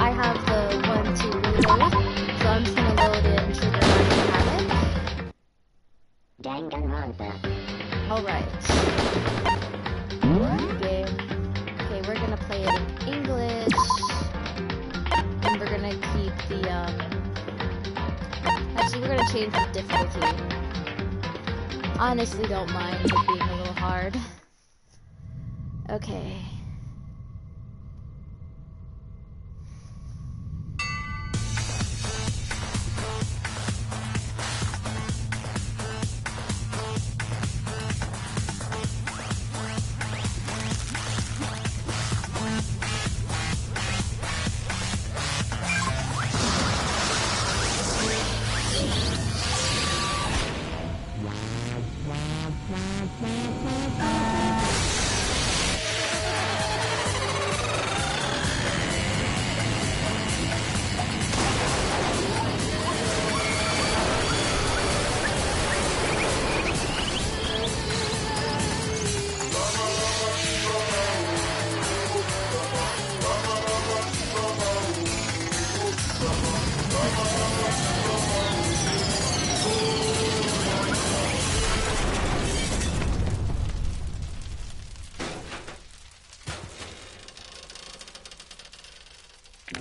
I have the one to reload, so I'm just gonna load in Trigger Happy Havoc. Danganronpa. Alright. Game. Okay, we're gonna play it in English. And we're gonna keep the, actually, we're gonna change the difficulty. Honestly, don't mind it being a little hard. Okay.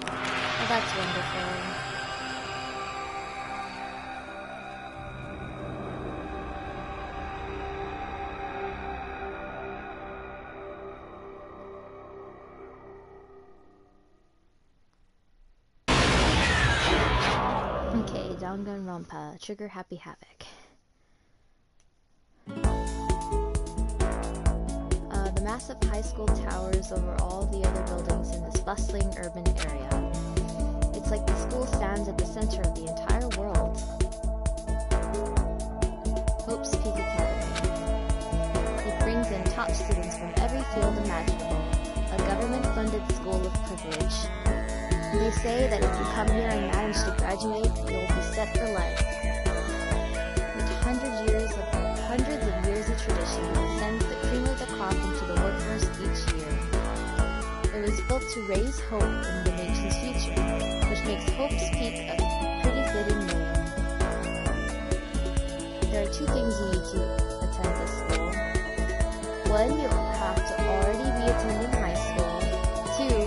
Oh, that's wonderful. Okay, Danganronpa, Trigger Happy Havoc. The massive high school towers over all the other buildings in this bustling urban area. It's like the school stands at the center of the entire world. Hope's Peak Academy. It brings in top students from every field imaginable, a government-funded school of privilege. They say that if you come here and manage to graduate, you'll be set for life. With hundreds of years of tradition, it sends the cream of the crop into the workforce each year. It was built to raise hope in the nation's future, which makes Hope's Peak a pretty fitting name. There are two things you need to attend this school. One, you have to already be attending high school. Two,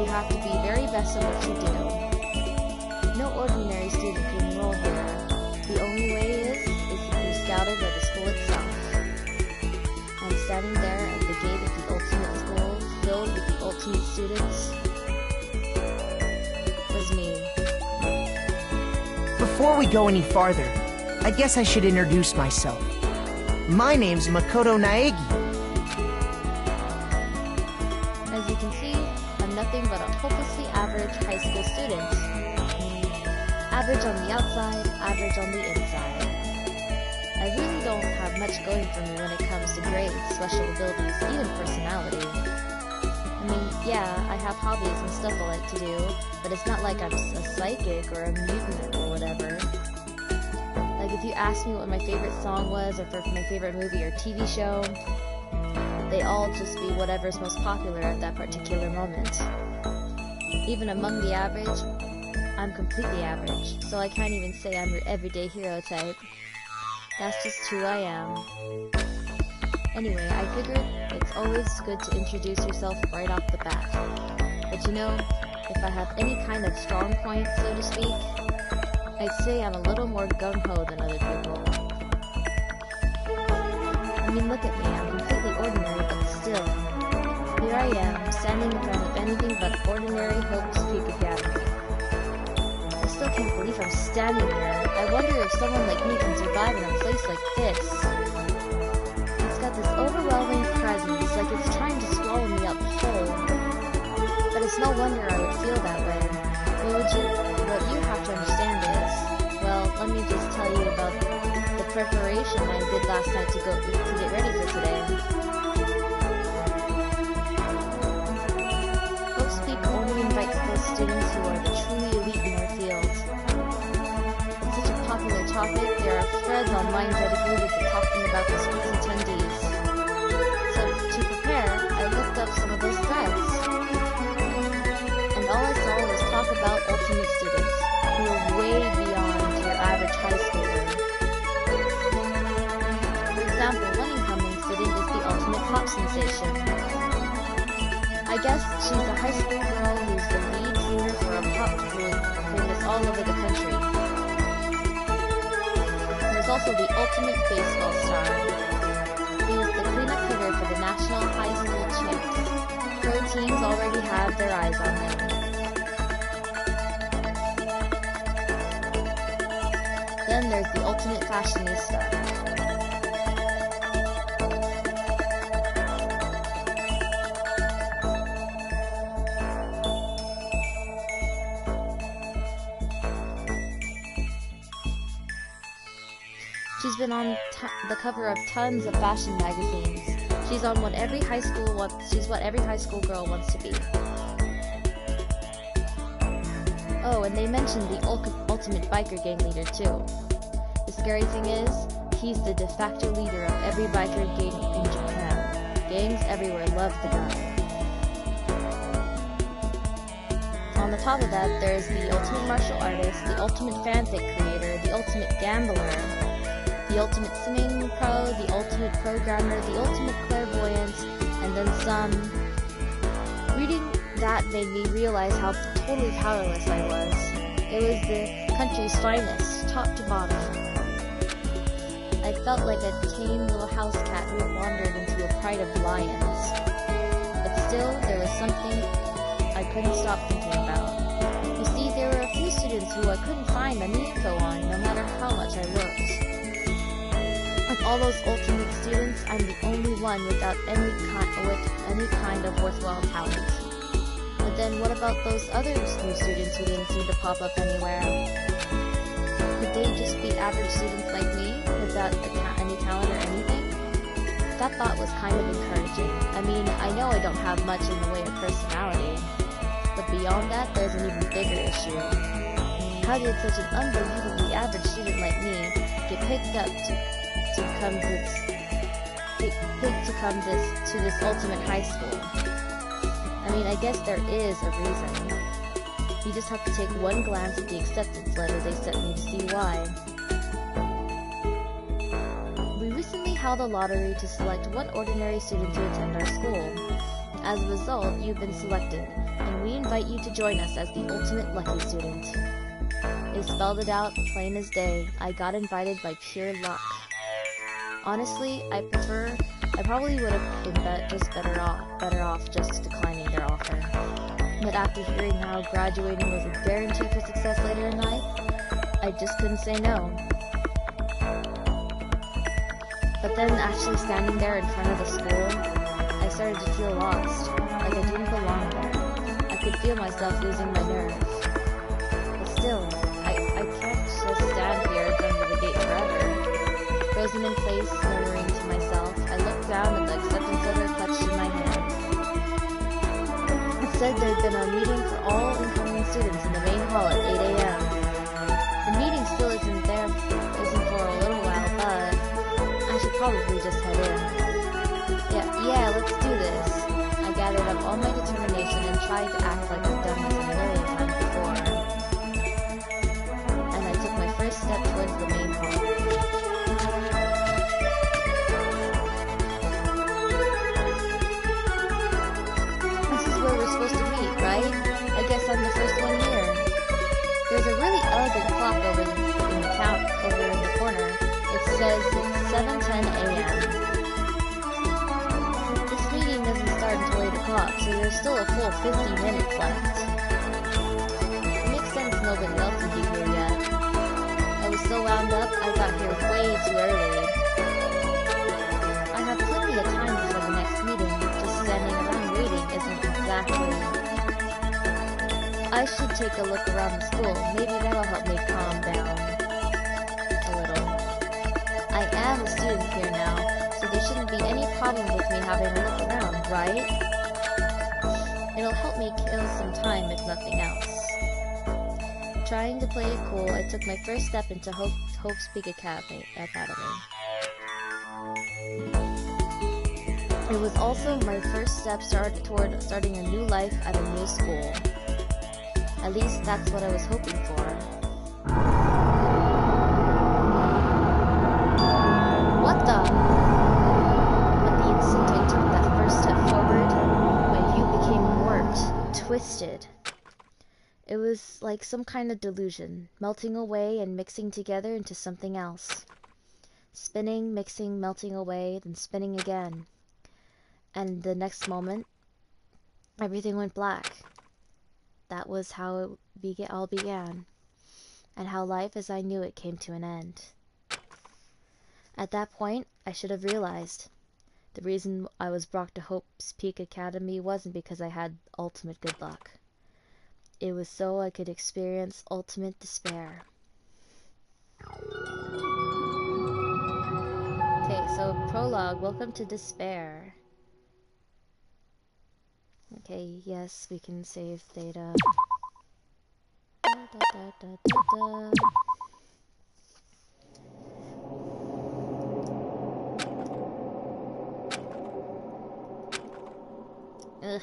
you have to be very best at what you do. No ordinary student can enroll here. The only way is to be scouted by the school itself. And standing there at the gate of the ultimate school, filled with the ultimate students, was me. Before we go any farther, I guess I should introduce myself. My name's Makoto Naegi. As you can see, I'm nothing but a hopelessly average high school student. Average on the outside, average on the inside. I really don't have much going for me when it comes to grades, special abilities, even personality. I mean, yeah, I have hobbies and stuff I like to do, but it's not like I'm a psychic or a mutant or whatever. Like, if you asked me what my favorite song was, or for my favorite movie or TV show, they all just be whatever's most popular at that particular moment. Even among the average, I'm completely average, so I can't even say I'm your everyday hero type. That's just who I am. Anyway, I figured it's always good to introduce yourself right off the bat. But you know, if I have any kind of strong point, so to speak, I'd say I'm a little more gung-ho than other people. I mean, look at me, I'm completely ordinary, but still. Here I am, standing in front of anything but ordinary Hope's Peak Academy. I still can't believe I'm standing here. I wonder if someone like me can survive in a place like this. It's got this overwhelming presence, like it's trying to swallow me up whole. But it's no wonder I would feel that way. What you have to understand is, well, let me just tell you about the preparation I did last night to get ready for today. Hope's Peak only invites those students who are truly elite in their field. It's such a popular topic, there are threads online dedicated to talking about the school's attendees. So, to prepare, I looked up some of those threads. And all I saw was talk about ultimate students who are way beyond your average high schooler. For example, one incoming student is the ultimate pop sensation. I guess she's a high school girl who's the lead singer for a pop group famous all over the country. There's also the ultimate baseball star. He is the cleanup hitter for the national high school champs. Pro teams already have their eyes on him. Then there's the ultimate fashionista. She's been on the cover of tons of fashion magazines. She's on what every high school wants. She's what every high school girl wants to be. Oh, and they mentioned the ultimate biker gang leader too. The scary thing is, he's the de facto leader of every biker gang in Japan. Gangs everywhere love the guy. On the top of that, there's the ultimate martial artist, the ultimate fanfic creator, the ultimate gambler, the ultimate swimming pro, the ultimate programmer, the ultimate clairvoyant, and then some. Reading that made me realize how totally powerless I was. It was the country's finest, top to bottom. I felt like a tame little house cat who had wandered into a pride of lions. But still, there was something I couldn't stop thinking about. You see, there were a few students who I couldn't find any info on, no matter how much I looked. Like all those ultimate students, I'm the only one without any kind of worthwhile talent. But then what about those other new students who didn't seem to pop up anywhere? Could they just be average students like me, without any talent or anything? That thought was kind of encouraging. I mean, I know I don't have much in the way of personality, but beyond that, there's an even bigger issue. How did such an unbelievably average student like me get picked up to this ultimate high school? I mean, I guess there is a reason. You just have to take one glance at the acceptance letter they sent me to see why. We recently held a lottery to select one ordinary student to attend our school. As a result, you've been selected, and we invite you to join us as the ultimate lucky student. They spelled it out plain as day. I got invited by pure luck. Honestly, I probably would have been better off just declining their offer. But after hearing how graduating was a guarantee for success later in life, I just couldn't say no. But then actually standing there in front of the school, I started to feel lost, like I didn't belong there. I could feel myself losing my nerve. But still, I can't just stand here in front of the gate forever. Frozen in place, murmuring to myself, I looked down at the acceptance letter clutched in my hand. It said there'd been a meeting for all incoming students in the main hall at 8 a.m. The meeting still isn't for a little while, but I should probably just head in. Yeah, let's do this. I gathered up all my determination and tried to act like I've done this a million times before. And I took my first step towards the main hall. Right? I guess I'm the first one here. There's a really elegant clock over in the corner. It says it's 7:10 a.m. This meeting doesn't start until 8 o'clock, so there's still a full 50 minutes left. It makes sense nobody else would be here yet. I was so wound up, I got here way too early. I have plenty of time before the next meeting. Just standing around waiting isn't exactly... I should take a look around the school. Maybe that'll help me calm down a little. I am a student here now, so there shouldn't be any problem with me having a look around, right? It'll help me kill some time if nothing else. Trying to play it cool, I took my first step into Hope's Peak Academy. It was also my first step toward starting a new life at a new school. At least that's what I was hoping for. What the? But the instant I took that first step forward, my view became warped, twisted. It was like some kind of delusion, melting away and mixing together into something else. Spinning, mixing, melting away, then spinning again. And the next moment, everything went black. That was how it all began, and how life as I knew it came to an end. At that point, I should have realized the reason I was brought to Hope's Peak Academy wasn't because I had ultimate good luck. It was so I could experience ultimate despair. Okay, so Prologue, welcome to Despair. Okay, yes, we can save data. Ugh.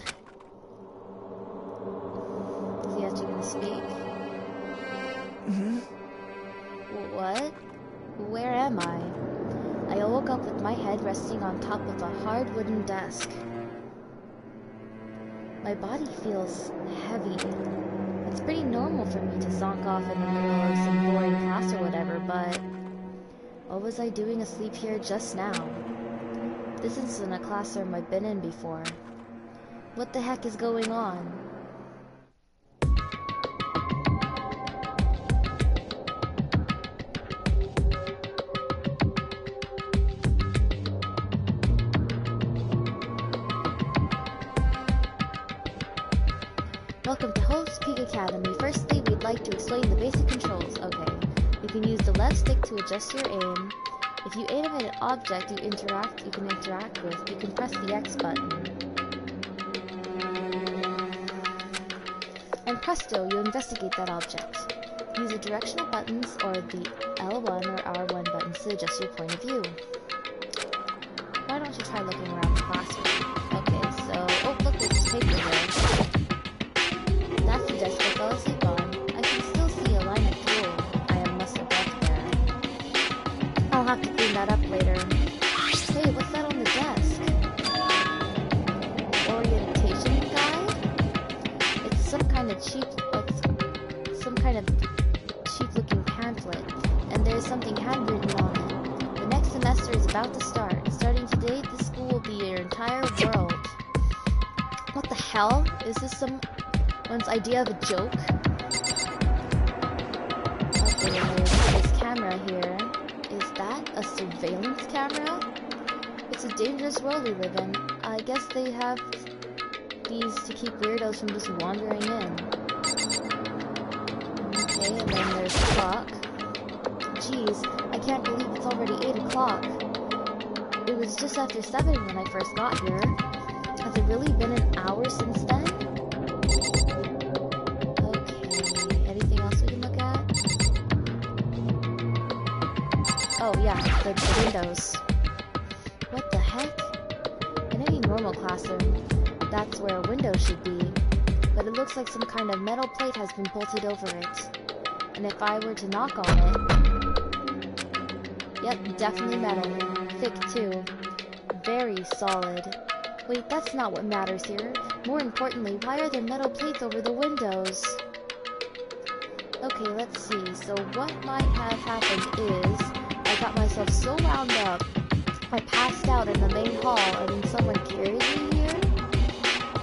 Is he actually gonna speak? What? Where am I? I woke up with my head resting on top of a hard wooden desk. My body feels heavy. It's pretty normal for me to zonk off in the middle of some boring class or whatever, but what was I doing asleep here just now? This isn't a classroom I've been in before. What the heck is going on? Welcome to Hope's Peak Academy. Firstly, we'd like to explain the basic controls. Okay. You can use the left stick to adjust your aim. If you aim at an object you can interact with, you can press the X button. And presto, you investigate that object. Use the directional buttons or the L1 or R1 buttons to adjust your point of view. Why don't you try looking around the classroom? Okay, so, oh look, there's a paper there. That's the desk I fell asleep on. I can still see a line of drool I must have left there. I'll have to clean that up later. Hey, what's that on the desk? Orientation guide? It's some kind of cheap looking pamphlet, and there's something handwritten on it. The next semester is about to start. Starting today, this school will be your entire world. What the hell? Is this someone's idea of a joke? Okay, there's this camera here. Is that a surveillance camera? It's a dangerous world we live in. I guess they have these to keep weirdos from just wandering in. Okay, and then there's the clock. Jeez, I can't believe it's already 8 o'clock. It was just after 7 when I first got here. Has it really been an hour since then? Okay, anything else we can look at? Oh yeah, the windows. What the heck? In any normal classroom, that's where a window should be. But it looks like some kind of metal plate has been bolted over it. And if I were to knock on it... Yep, definitely metal. Thick too. Very solid. Wait, that's not what matters here. More importantly, why are there metal plates over the windows? Okay, let's see. So what might have happened is, I got myself so wound up, I passed out in the main hall and then someone carried me here?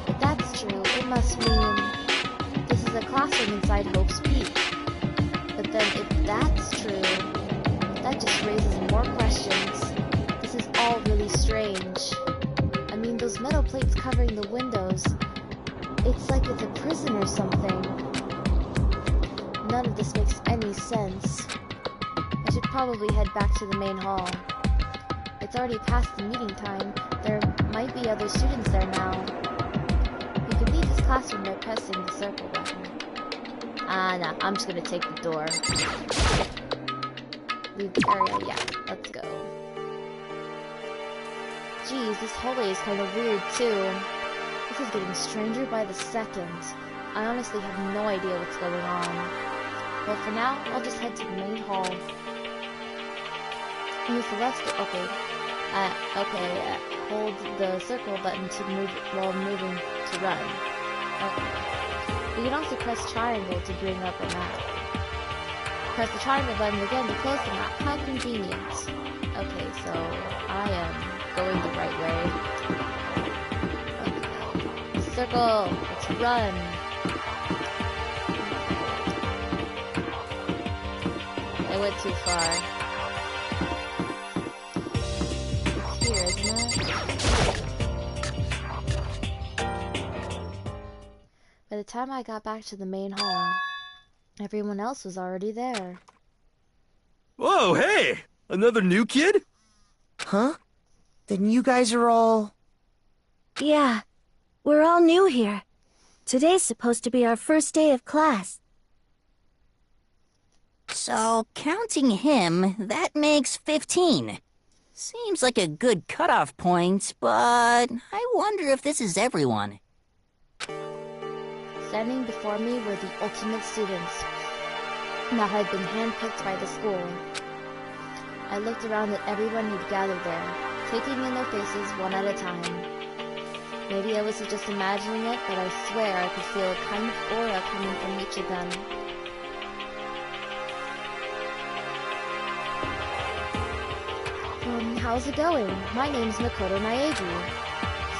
If that's true, it must mean this is a classroom inside Hope's Peak. But then if that's true, that just raises more questions. This is all really strange. I mean, those metal plates covering the windows, it's like it's a prison or something. None of this makes any sense. I should probably head back to the main hall. It's already past the meeting time. There might be other students there now. You can leave this classroom by pressing the circle button. Nah, I'm just gonna take the door. Leave the area, yeah, let's go. Geez, this hallway is kind of weird too. This is getting stranger by the second. I honestly have no idea what's going on. Well, for now, I'll just head to the main hall. So let's go. Okay. Hold the circle button to move while moving to run. Okay. You can also press triangle to bring up a map. Press the triangle button again to close the map. How convenient. Okay, so I am going the right way. Okay. Circle. Let's run. I went too far. It's here, isn't it? By the time I got back to the main hall, everyone else was already there. Whoa, hey! Another new kid? Huh? Then you guys are all... Yeah, we're all new here. Today's supposed to be our first day of class. So, counting him, that makes 15. Seems like a good cutoff point, but I wonder if this is everyone. Standing before me were the ultimate students that had been handpicked by the school. I looked around at everyone who'd gathered there, taking in their faces one at a time. Maybe I was just imagining it, but I swear I could feel a kind of aura coming from each of them. How's it going? My name's Makoto Naegi.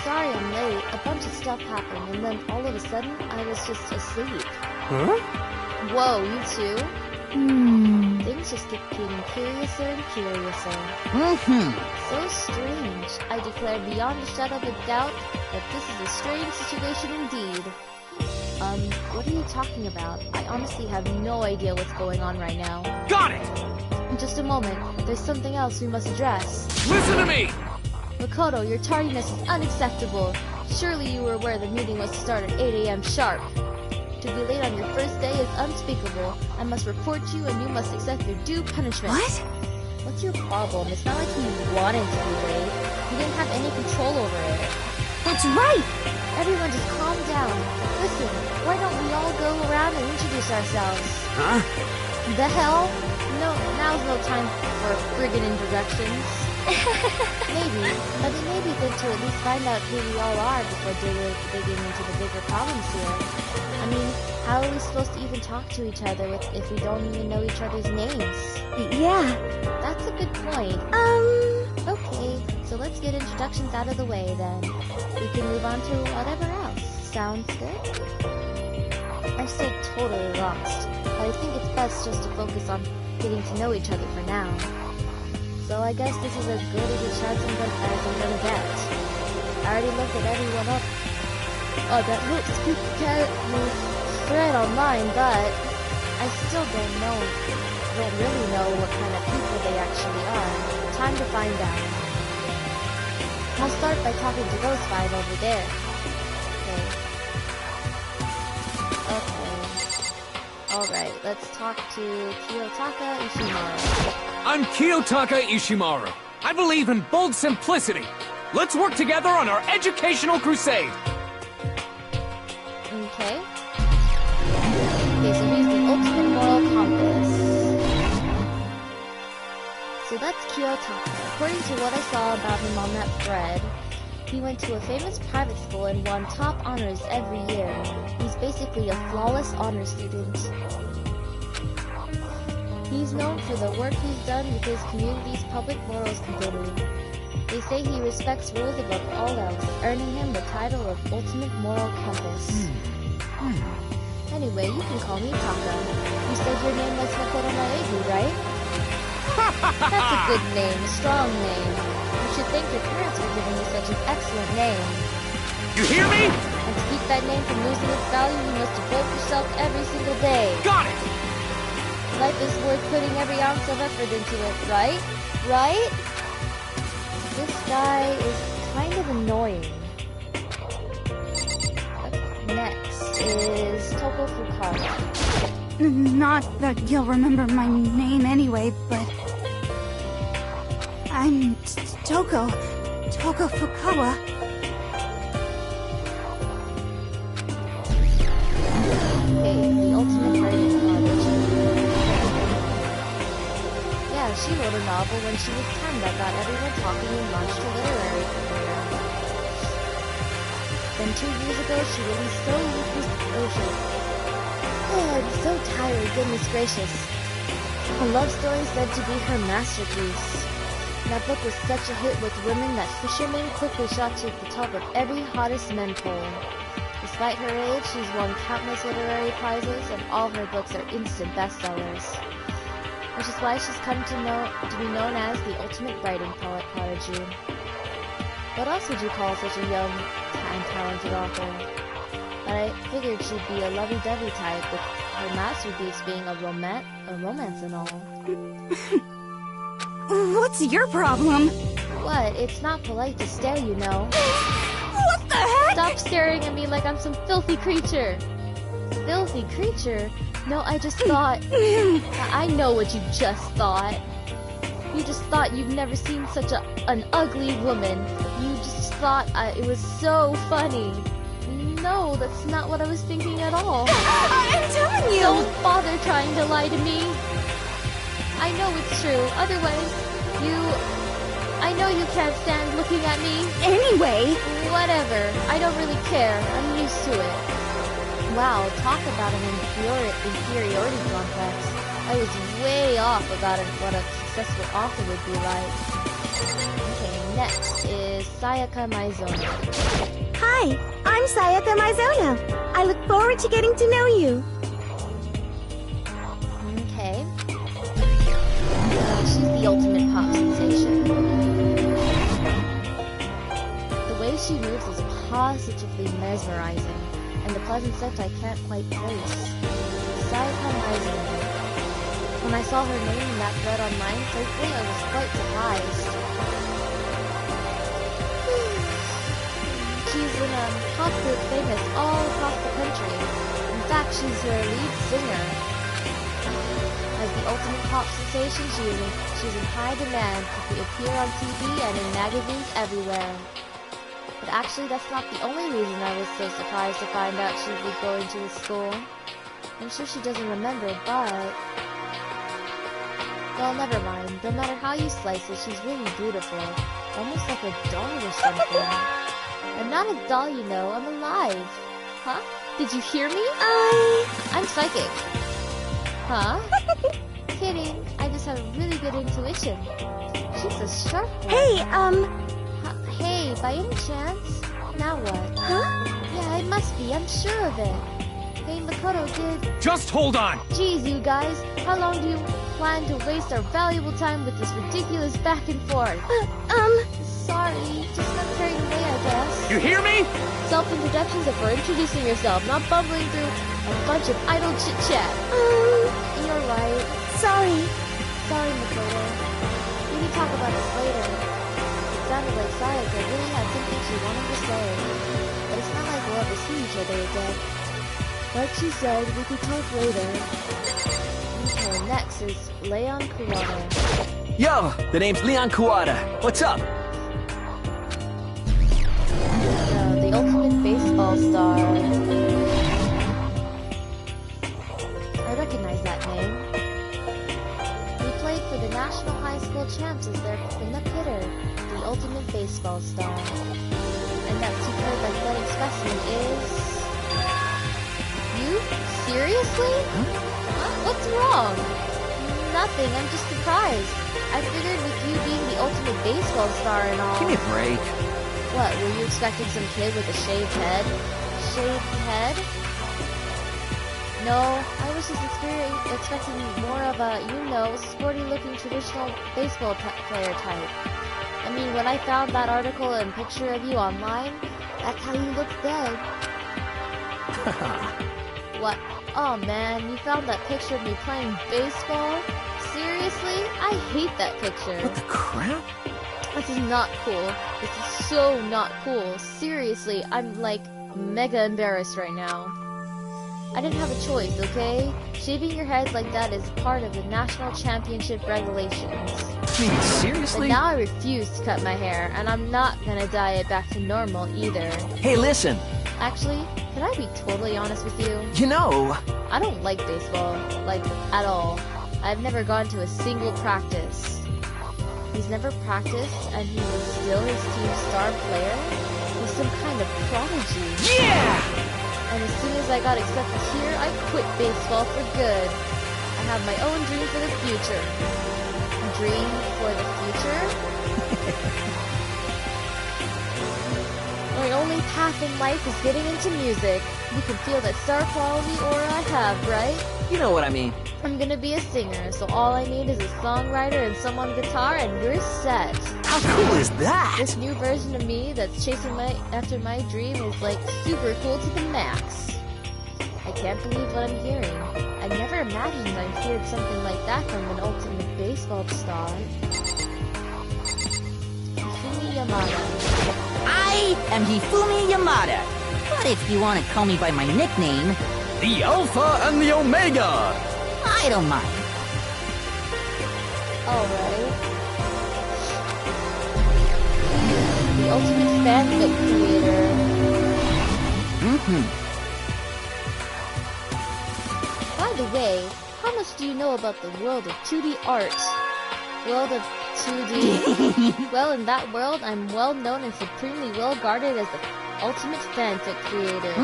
Sorry I'm late. A bunch of stuff happened, and then all of a sudden, I was just asleep. Huh? Whoa, you too? Things just keep getting curiouser and curiouser. So strange. I declare beyond a shadow of a doubt that this is a strange situation indeed. What are you talking about? I honestly have no idea what's going on right now. Got it! In just a moment, there's something else we must address. Listen to me! Makoto, your tardiness is unacceptable. Surely you were aware the meeting was to start at 8 a.m. sharp. To be late on your first day is unspeakable. I must report you and you must accept your due punishment. What? What's your problem? It's not like you wanted to be late. You didn't have any control over it. That's right! Everyone just calm down. Listen, why don't we all go around and introduce ourselves? Huh? The hell? No, now's no time for friggin' introductions. Maybe, but it may be good to at least find out who we all are before digging into the bigger problems here. I mean, how are we supposed to even talk to each other if we don't even know each other's names? Yeah. That's a good point. Okay, so let's get introductions out of the way then. We can move on to whatever else. Sounds good? I'm still totally lost, but I think it's best just to focus on getting to know each other for now. So I guess this is as good as a chance as I'm gonna get. I already looked at everyone up. That looks thread online, but I still don't really know what kind of people they actually are. Time to find out. I'll start by talking to those 5 over there. Okay. Alright, let's talk to Kiyotaka Ishimaru. I'm Kiyotaka Ishimaru. I believe in bold simplicity. Let's work together on our educational crusade. Okay. Okay, so he's the ultimate moral compass. So that's Kiyotaka. According to what I saw about him on that thread, he went to a famous private school and won top honors every year. He's basically a flawless honor student. He's known for the work he's done with his community's public morals committee. They say he respects rules above all else, earning him the title of Ultimate Moral Compass. Anyway, you can call me Taka. You said your name was Makoto Naegi, right? That's a good name, a strong name. You should thank your parents for giving you such an excellent name. You hear me? And to keep that name from losing its value, you must devote yourself every single day. Got it! Life is worth putting every ounce of effort into it, right? Right? This guy is kind of annoying. Next is Toko Fukawa. Not that you'll remember my name anyway, but... I'm Toko Fukawa. the ultimate writing prodigy. Yeah, she wrote a novel when she was 10 that got everyone talking and launched a literary career. Then 2 years ago, she released So Lucas Ocean. Oh, I'm so tired, goodness gracious. A love story said to be her masterpiece. That book was such a hit with women that fishermen quickly shot to the top of every hottest men poll. Despite her age, she's won countless literary prizes, and all her books are instant bestsellers. Which is why she's come to be known as the ultimate writing prodigy. What else would you call such a young and talented author? But I figured she'd be a lovey-dovey type, with her masterpiece being a romance and all. What's your problem? What? It's not polite to stare, you know. What the heck? Stop staring at me like I'm some filthy creature. Filthy creature? No, I just thought... I know what you just thought. You just thought you've never seen such an ugly woman. You just thought it was so funny. No, that's not what I was thinking at all. I'm telling you! Don't bother trying to lie to me. I know it's true. Otherwise, I know you can't stand looking at me. Anyway... Whatever. I don't really care. I'm used to it. Wow, talk about an inferiority complex. I was way off about what a successful author would be like. Okay, next is Sayaka Maizona. Hi, I'm Sayaka Maizona. I look forward to getting to know you. Okay. She's the ultimate pop sensation. The way she moves is positively mesmerizing, and the pleasant scent I can't quite place. Sayaka Maizona. When I saw her name in that thread online, frankly, I was quite surprised. She's in a pop group famous all across the country. In fact, she's her lead singer. As the ultimate pop sensation, she's in high demand to appear on TV and in magazines everywhere. But actually, that's not the only reason I was so surprised to find out she'd be going to the school. I'm sure she doesn't remember, but... Well, never mind. No matter how you slice it, she's really beautiful. Almost like a doll or something. I'm not a doll, you know. I'm alive. Huh? Did you hear me? I'm psychic. Huh? Kidding. I just have a really good intuition. She's a sharp one. Hey, Hey, by any chance? Now what? huh? Yeah, it must be. I'm sure of it. Hey, Makoto did... Just hold on! Jeez, you guys. How long do you plan to waste our valuable time with this ridiculous back and forth? Sorry. Just got carried away, I guess. You hear me? Self-introductions are for introducing yourself, not bumbling through a bunch of idle chit-chat. You're right. Sorry. Sorry, Makoto. We can talk about this later. It sounded like Sayaka really had something she wanted to say. But it's not like we'll ever see each other again. Like she said, we could talk later. Okay, next is Leon Kuwata. Yo, the name's Leon Kuwata. What's up? The ultimate baseball star. I recognize that name. He played for the National High School Champs as their cleanup hitter, the ultimate baseball star. And that superb athletic specimen is... You? Seriously? Huh? What's wrong? Nothing, I'm just surprised. I figured with you being the ultimate baseball star and all... Give me a break. What, were you expecting some kid with a shaved head? Shaved head? No, I was just expecting more of a, sporty-looking traditional baseball player type. I mean, when I found that article and picture of you online, that's how you looked then. What? Oh man, you found that picture of me playing baseball? Seriously? I hate that picture. What the crap? This is not cool. This is so not cool. Seriously, I'm like mega embarrassed right now. I didn't have a choice, okay? Shaving your head like that is part of the national championship regulations. I mean, seriously? And now I refuse to cut my hair, and I'm not gonna dye it back to normal either. Hey, listen. Actually, Can I be totally honest with you? You know, I don't like baseball, like, at all. I've never gone to a single practice. He's never practiced, and he was still his team's star player? He's some kind of prodigy. yeah! And as soon as I got accepted here, I quit baseball for good. I have my own dream for the future. Dream for the future? My only path in life is getting into music. You can feel that star quality aura I have, right? You know what I mean. I'm gonna be a singer, so all I need is a songwriter and some on guitar, and you're set. How cool is that? This new version of me that's chasing after my dream is like super cool to the max. I can't believe what I'm hearing. I never imagined I'd hear something like that from an ultimate baseball star. Hifumi Yamada. I am Hifumi Yamada. But if you want to call me by my nickname, The Alpha and the Omega! I don't mind. Alright. The ultimate fanfic creator. By the way, how much do you know about the world of 2D art? World of 2D? Well, in that world, I'm well known and supremely well guarded as the ultimate fanfic creator.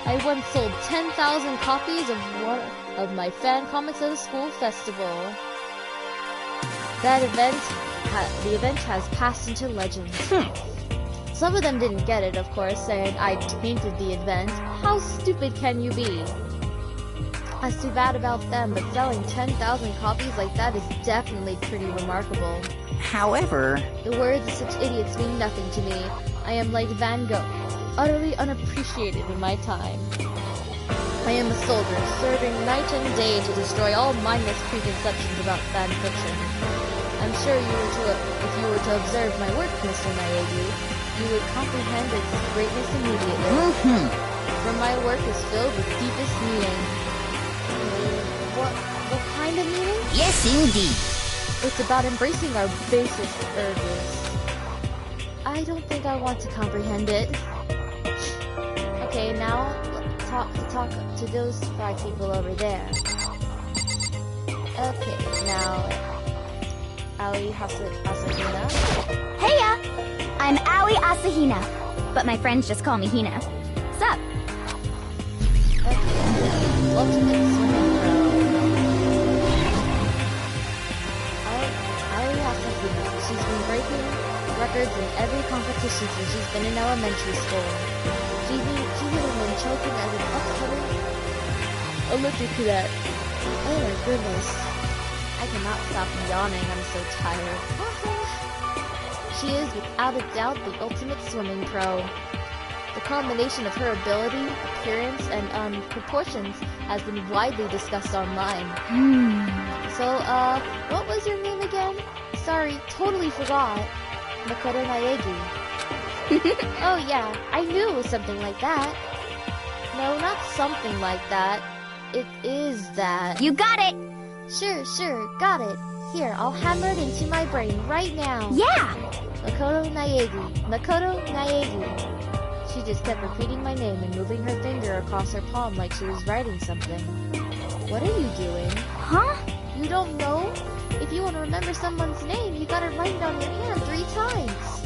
I once sold 10,000 copies of one of my fan comics at a school festival. That event, the event has passed into legend. Some of them didn't get it, of course, saying I tainted the event. How stupid can you be? That's too bad about them, but selling 10,000 copies like that is definitely pretty remarkable. However, The words of such idiots mean nothing to me. I am like Van Gogh, utterly unappreciated in my time. I am a soldier, serving night and day to destroy all mindless preconceptions about fan fiction. I'm sure if you were to observe my work, Mr. Naegi, you would comprehend its greatness immediately. For my work is filled with deepest meaning. What kind of meaning? yes indeed. It's about embracing our basest urges. I don't think I want to comprehend it. Okay, now talk to those 5 people over there. Okay, now Aoi Asahina. Heya! I'm Aoi Asahina, but my friends just call me Hina. Sup? Okay, ultimate swimming pro. Aoi Asahina. She's been breaking records in every competition since she's been in elementary school. She's even been choking as an upcoming Olympic cadet. Oh my goodness. I cannot stop yawning, I'm so tired. She is without a doubt the ultimate swimming pro. The combination of her ability, appearance, and proportions has been widely discussed online. So, what was your name again? Sorry, totally forgot. Makoto Naegi. Oh yeah, I knew it was something like that. No, not something like that. It is that. You got it! Sure, got it. Here, I'll hammer it into my brain right now. Yeah! Makoto Naegi. She just kept repeating my name and moving her finger across her palm like she was writing something. What are you doing? Huh? You don't know? If you want to remember someone's name, you gotta write it on your hand 3 times.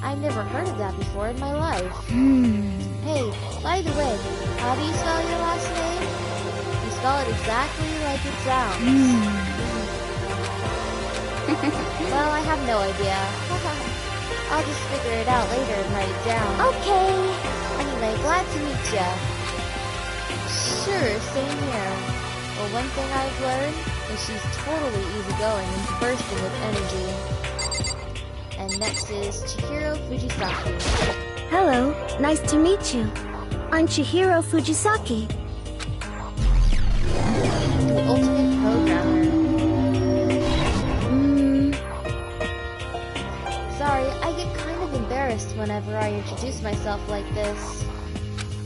I've never heard of that before in my life. Hey, by the way, how do you spell your last name? You spell it exactly like it sounds. Well, I have no idea. I'll just figure it out later and write it down. Okay. Anyway, glad to meet ya. Sure, same here. Well, one thing I've learned is she's totally easygoing and bursting with energy. And next is Chihiro Fujisaki. Hello, nice to meet you. I'm Chihiro Fujisaki. The ultimate programmer. Sorry, I get kind of embarrassed whenever I introduce myself like this.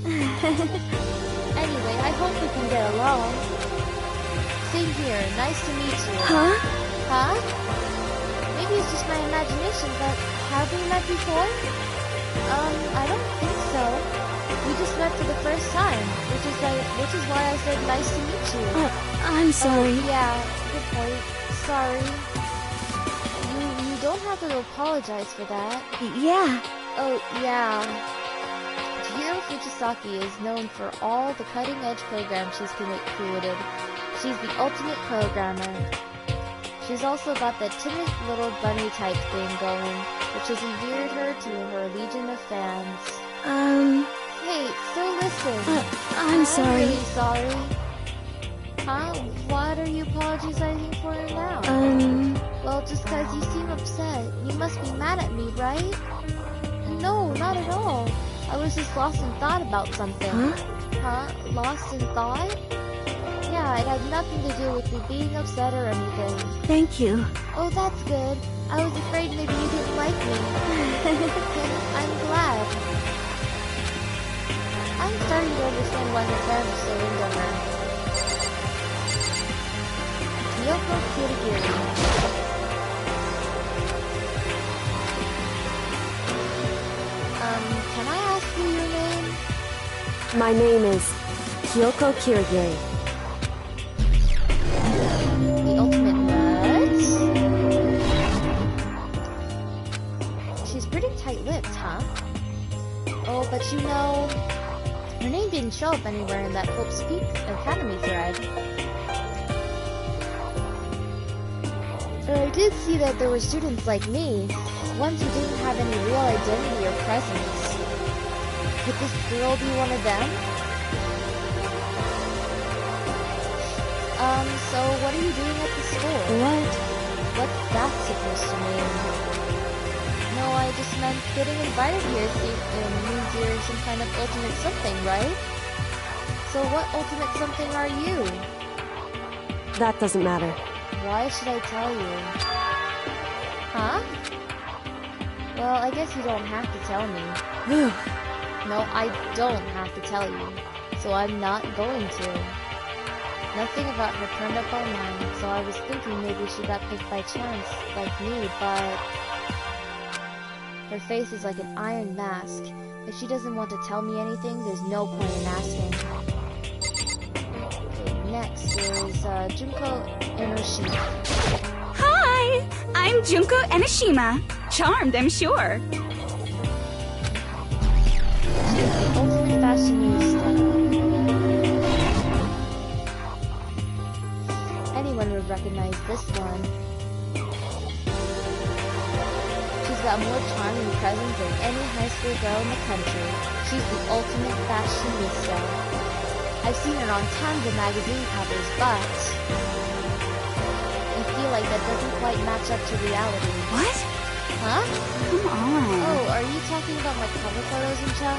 Anyway, I hope we can get along. Same here, nice to meet you. Huh? Huh? Maybe it's just my imagination, but have we met before? I don't think so. We just met for the first time, which is why I said nice to meet you. I'm sorry. Yeah, good point. Sorry. You don't have to apologize for that. Yeah. Oh, yeah. Chihiro Fujisaki is known for all the cutting-edge programs she's created. She's the ultimate programmer. She's also got that timid little bunny type thing going, which has endeared her to her legion of fans. Hey, so listen. I'm sorry. I'm really sorry. Huh? What are you apologizing for now? Well, just 'cause you seem upset. You must be mad at me, right? No, not at all. I was just lost in thought about something. Huh? Lost in thought? Yeah, it had nothing to do with me being upset or anything. Thank you. Oh, that's good. I was afraid maybe you didn't like me. I'm glad. I'm starting to understand why her fans are so into her. Kyoko Kirigiri. Can I ask you your name? My name is Kyoko Kirigiri. The ultimate nuts? She's pretty tight-lipped, huh? Oh, but you know, her name didn't show up anywhere in that Hope Speak Academy thread. But I did see that there were students like me, ones who didn't have any real identity or presence. Could this girl be one of them? So what are you doing at the school? What's that supposed to mean? No, I just meant getting invited here means you're some kind of ultimate something, right? So what ultimate something are you? That doesn't matter. Why should I tell you? Huh? Well, I guess you don't have to tell me. No, I don't have to tell you. So I'm not going to. Nothing about her turned up our mind, so I was thinking maybe she got picked by chance, like me, but... Her face is like an iron mask. If she doesn't want to tell me anything, there's no point in asking. Okay, next is Junko Enoshima. Hi! I'm Junko Enoshima. Charmed, I'm sure. She's the ultimate fashionista. Anyone would recognize this one. She's got more charm and presence than any high school girl in the country. She's the ultimate fashionista. I've seen her on tons of magazine covers, but I feel like that doesn't quite match up to reality. What? Huh? Come on. Oh, are you talking about my cover photos and stuff?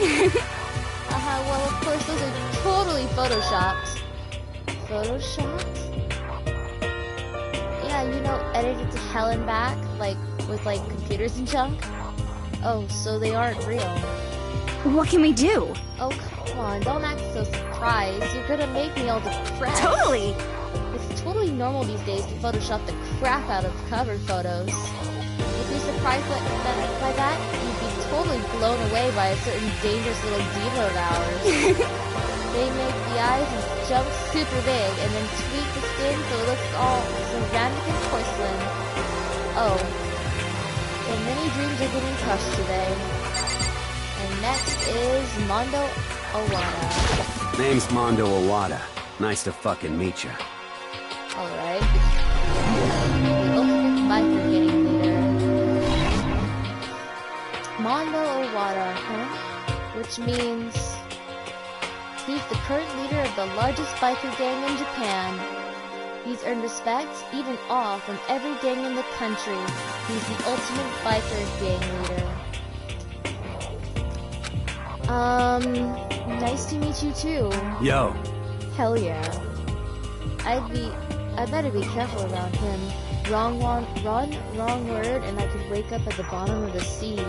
Well, of course, those are totally photoshopped. Photoshopped? Yeah, you know, edited to hell and back, like, with, like, computers and junk? Oh, so they aren't real. What can we do? Oh, come on, don't act so surprised. You're gonna make me all depressed. Totally! It's totally normal these days to Photoshop the crap out of cover photos. If you're surprised by that, you'd be totally blown away by a certain dangerous little diva of ours. They make the eyes and jump super big, and then tweak the skin so it looks all ceramic and porcelain. Oh. So many dreams are getting crushed today. And next is Mondo Owada. Name's Mondo Owada. Nice to fucking meet you. Alright. The ultimate biker gang leader. Mondo Owada, huh? Which means he's the current leader of the largest biker gang in Japan. He's earned respect, even awe, from every gang in the country. He's the ultimate biker gang leader. Nice to meet you too. Yo. Hell yeah. I better be careful around him. Wrong word, and I could wake up at the bottom of the sea.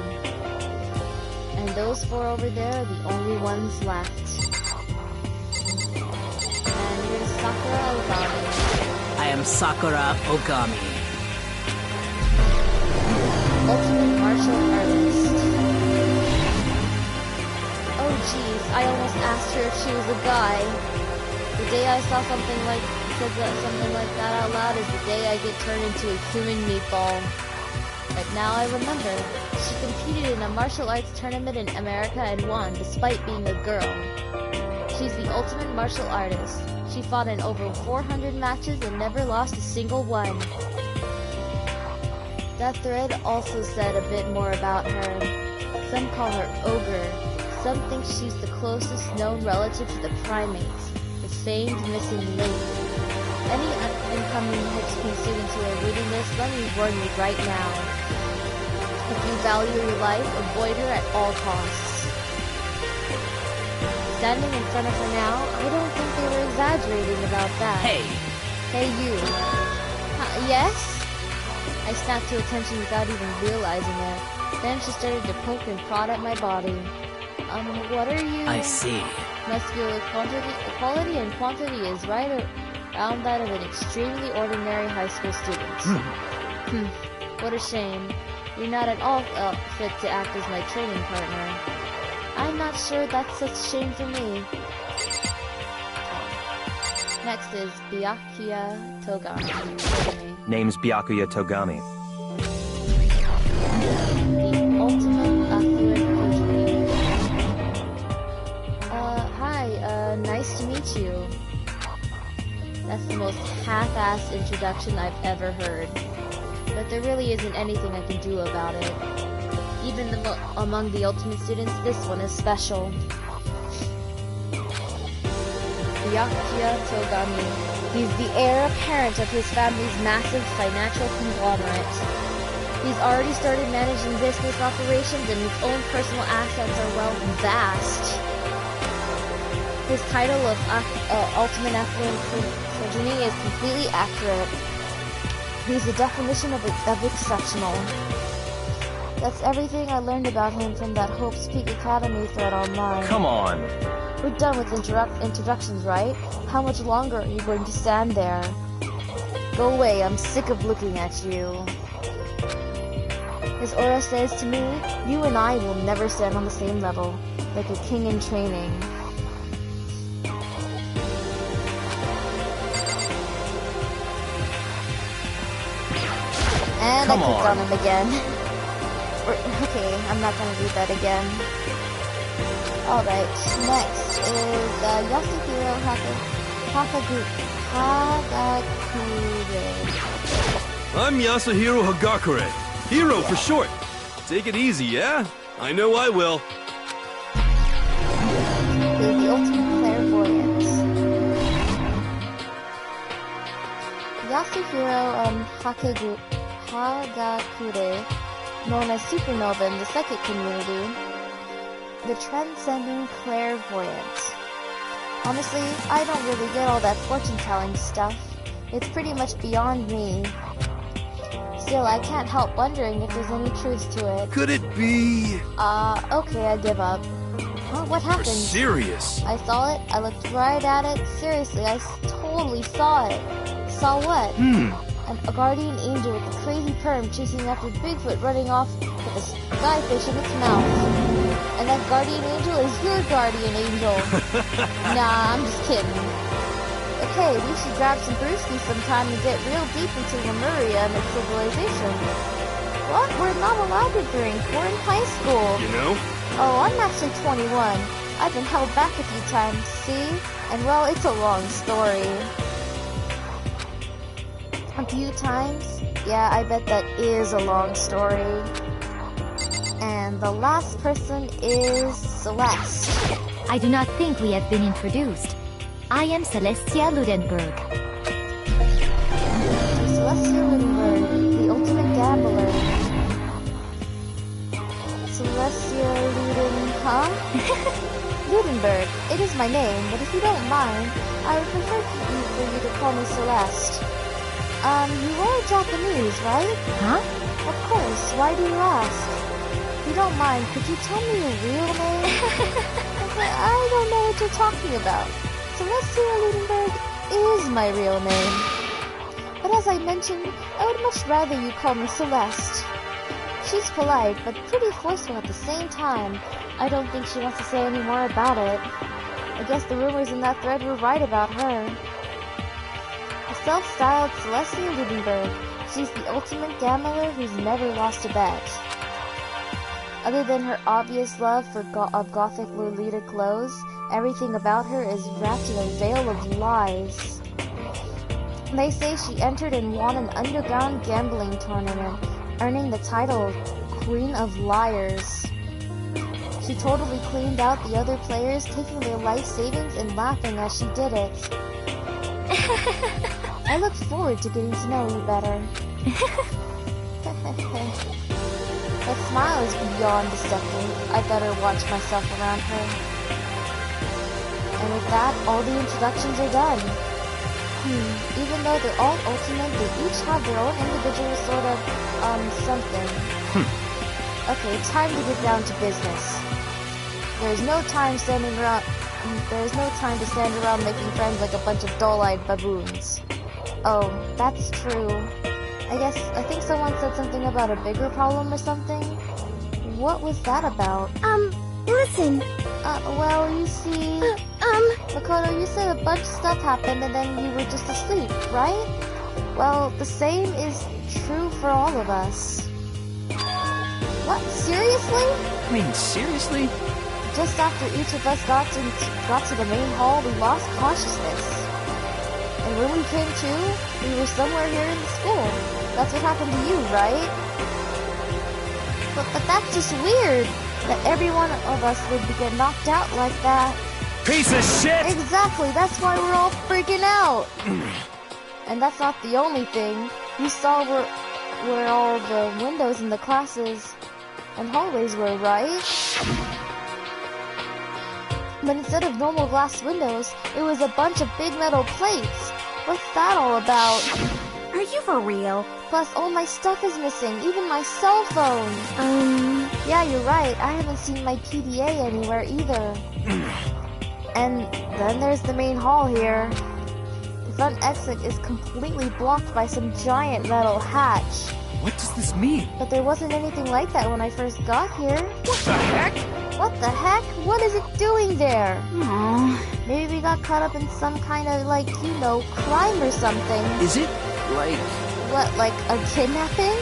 And those four over there are the only ones left. And here's Sakura Ogami. I am Sakura Ogami. Ultimate martial artist. I almost asked her if she was a guy. The day I saw something like that out loud is the day I get turned into a human meatball. But now I remember, she competed in a martial arts tournament in America and won, despite being a girl. She's the ultimate martial artist. She fought in over 400 matches and never lost a single one. That thread also said a bit more about her. Some call her Ogre. Some think she's the closest known relative to the primates, the famed missing link. Any incoming HP students who are reading this, let me warn you right now. If you value your life, avoid her at all costs. Standing in front of her now, I don't think they were exaggerating about that. Hey! Hey, you. Yes? I snapped to attention without even realizing it. Then she started to poke and prod at my body. What are you? I see. Muscular quality and quantity is right around that of an extremely ordinary high school student. What a shame. You're not at all fit to act as my training partner. I'm not sure that's such a shame for me. Next is Byakuya Togami. Name's Byakuya Togami. The ultimate affluent Kojiri. Hi, nice to meet you. That's the most half-assed introduction I've ever heard. But there really isn't anything I can do about it. Even among the ultimate students, this one is special. Byakuya Togami. He's the heir apparent of his family's massive financial conglomerate. He's already started managing business operations and his own personal assets are, well, vast. His title of Ultimate Affluent Progeny is completely accurate. He's the definition of exceptional. That's everything I learned about him from that Hope's Peak Academy thread online. Come on! We're done with introductions, right? How much longer are you going to stand there? Go away, I'm sick of looking at you. His aura says to me, you and I will never stand on the same level, like a king in training. And I clicked on him again. Okay, I'm not gonna read that again. Alright, next is Yasuhiro Hagakure. I'm Yasuhiro Hagakure. Hero for short. Take it easy, yeah? I know I will. Is the ultimate clairvoyant. Yasuhiro Hagakure, known as Supernova in the psychic community, the transcending clairvoyant. Honestly, I don't really get all that fortune-telling stuff. It's pretty much beyond me. Still, I can't help wondering if there's any truth to it. Could it be... okay, I give up. Huh, what happened? You're serious? I saw it, I looked right at it. Seriously, I totally saw it. Saw what? A guardian angel with a crazy perm chasing after Bigfoot running off with a skyfish in its mouth. And that guardian angel is your guardian angel. Nah, I'm just kidding. Okay, we should grab some brewskis sometime and get real deep into Lemuria and its civilization. What? We're not allowed to drink. We're in high school. You know? Oh, I'm actually 21. I've been held back a few times, see? And well, it's a long story. A few times? Yeah, I bet that is a long story. And the last person is Celeste. I do not think we have been introduced. I am Celestia Ludenberg. Celestia Ludenberg, the ultimate gambler. Celestia Ludenberg. It is my name, but if you don't mind, I would prefer for you to call me Celeste. You are Japanese, right? Huh? Of course, why do you ask? If you don't mind, could you tell me your real name? I don't know what you're talking about. Celestia Ludenberg is my real name. But as I mentioned, I would much rather you call me Celeste. She's polite, but pretty forceful at the same time. I don't think she wants to say any more about it. I guess the rumors in that thread were right about her. A self-styled Celestia Liebenberg. She's the ultimate gambler who's never lost a bet. Other than her obvious love of gothic Lolita clothes, everything about her is wrapped in a veil of lies. They say she entered and won an underground gambling tournament, earning the title of Queen of Liars. She totally cleaned out the other players, taking their life savings and laughing as she did it. I look forward to getting to know you better. That smile is beyond deceptive. I better watch myself around her. And with that, all the introductions are done. Even though they're all ultimate, they each have their own individual sort of, something. Okay, time to get down to business. There's no time to stand around making friends like a bunch of dull-eyed baboons. Oh, that's true. I think someone said something about a bigger problem or something. What was that about? Listen. Well, you see... Makoto, you said a bunch of stuff happened and then you were just asleep, right? Well, the same is true for all of us. What? Seriously? I mean, seriously? Just after each of us got to the main hall, we lost consciousness. And when we came to, we were somewhere here in the school. That's what happened to you, right? But that's just weird, that every one of us would get knocked out like that. Piece of shit! Exactly, that's why we're all freaking out. And that's not the only thing. You saw where all the windows in the classes and hallways were, right? But instead of normal glass windows, it was a bunch of big metal plates. What's that all about? Are you for real? Plus, all my stuff is missing, even my cell phone. Yeah, you're right. I haven't seen my PDA anywhere either. And then there's the main hall here. The front exit is completely blocked by some giant metal hatch. What does this mean? But there wasn't anything like that when I first got here. What the heck? What the heck? What is it doing there? Aww. Maybe we got caught up in some kind of, crime or something. Is it, What, like a kidnapping?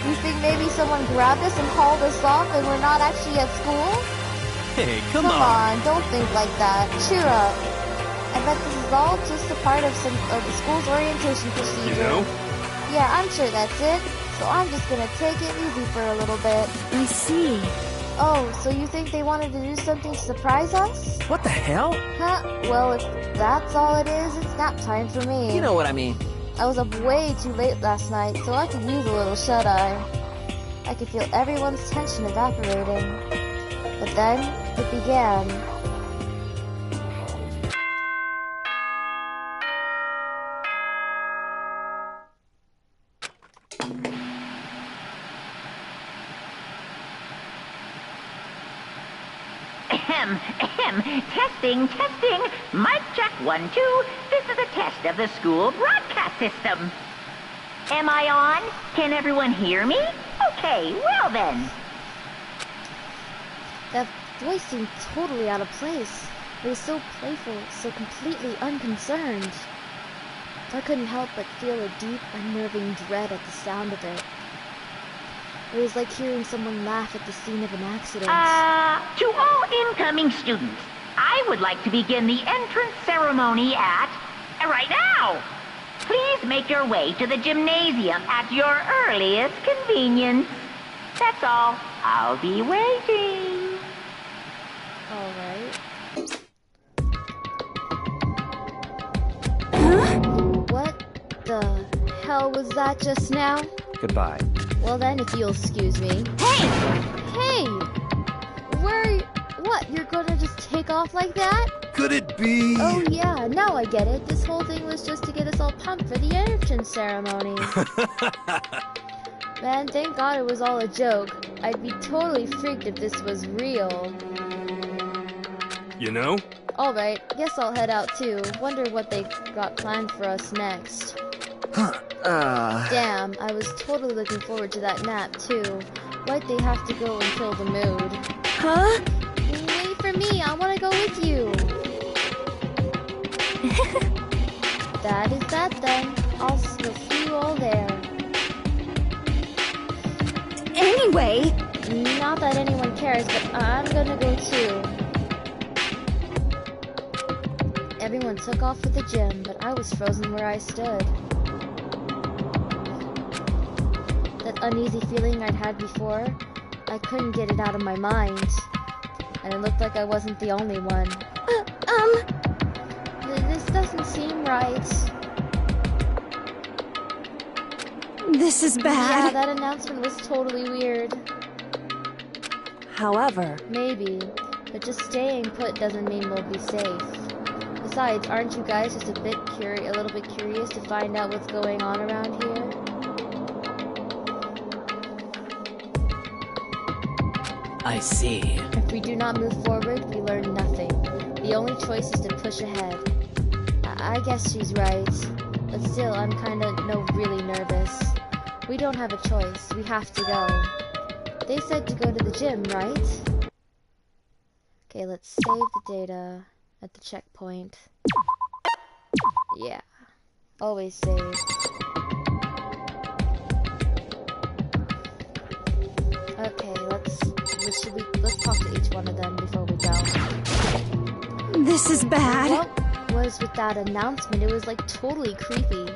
You think maybe someone grabbed us and hauled us off and we're not actually at school? Hey, come on, don't think like that. Cheer up. I bet this is all just a part of the school's orientation procedure. You know? Yeah, I'm sure that's it. So I'm just gonna take it easy for a little bit. I see. Oh, so you think they wanted to do something to surprise us? What the hell? Huh? Well, if that's all it is, it's nap time for me. You know what I mean. I was up way too late last night, so I could use a little shut-eye. I could feel everyone's tension evaporating. But then, it began. Testing. Mic check 1, 2. This is a test of the school broadcast system. Am I on? Can everyone hear me? Okay, well then. That voice seemed totally out of place. It was so playful, so completely unconcerned. I couldn't help but feel a deep, unnerving dread at the sound of it. It was like hearing someone laugh at the scene of an accident. To all incoming students, I would like to begin the entrance ceremony right now. Please make your way to the gymnasium at your earliest convenience. That's all. I'll be waiting. All right. Huh? What the hell was that just now? Goodbye. Well then, if you'll excuse me. Hey! Hey! What, you're gonna just take off like that? Could it be? Oh yeah, now I get it. This whole thing was just to get us all pumped for the entrance ceremony. Man, thank God it was all a joke. I'd be totally freaked if this was real. You know? Alright, guess I'll head out too. Wonder what they got planned for us next. Damn, I was totally looking forward to that nap, too. Why'd they have to go and kill the mood? Huh? Wait for me, I wanna go with you! That is that then. I'll see you all there. Anyway! Not that anyone cares, but I'm gonna go too. Everyone took off for the gym, but I was frozen where I stood. That uneasy feeling I'd had before, I couldn't get it out of my mind. And it looked like I wasn't the only one. This doesn't seem right. This is bad. Yeah, that announcement was totally weird. However... Maybe, but just staying put doesn't mean we'll be safe. Besides, aren't you guys just a little bit curious to find out what's going on around here? I see. If we do not move forward, we learn nothing. The only choice is to push ahead. I guess she's right. But still, I'm kinda really nervous. We don't have a choice. We have to go. They said to go to the gym, right? Okay, let's save the data at the checkpoint. Yeah. Always save. Okay, let's talk to each one of them before we go. This is bad. What was with that announcement? It was like totally creepy.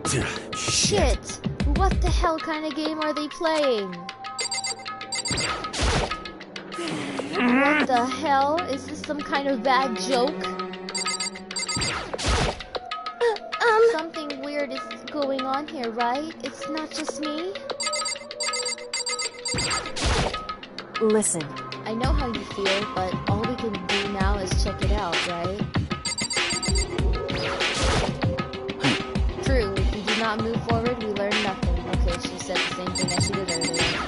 Okay. Shit! What the hell kind of game are they playing? What the hell? Is this some kind of bad joke? Something weird is going on here, right? It's not just me? Listen. I know how you feel, but all we can do now is check it out, right? True, if we do not move forward, we learn nothing. Okay, she said the same thing as she did earlier.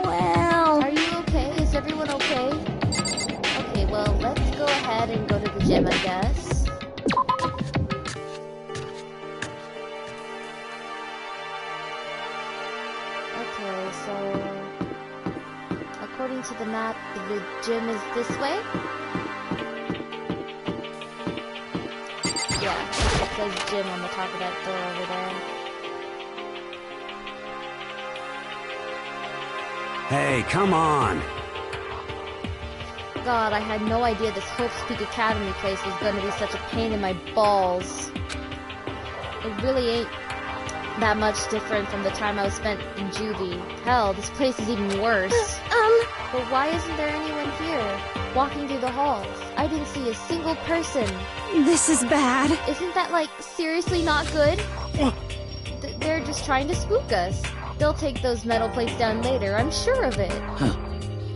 Well... Are you okay? Is everyone okay? Okay, well, let's go ahead and go to the gym, I guess. Okay, so... according to the map, the gym is this way? Yeah, it says gym on the top of that door over there. Hey, come on! God, I had no idea this Hope's Peak Academy place was gonna be such a pain in my balls. It really ain't that much different from the time I was spent in juvie. Hell, this place is even worse. But why isn't there anyone here, walking through the halls? I didn't see a single person. This is bad. Isn't that, like, seriously not good? They're just trying to spook us. They'll take those metal plates down later, I'm sure of it.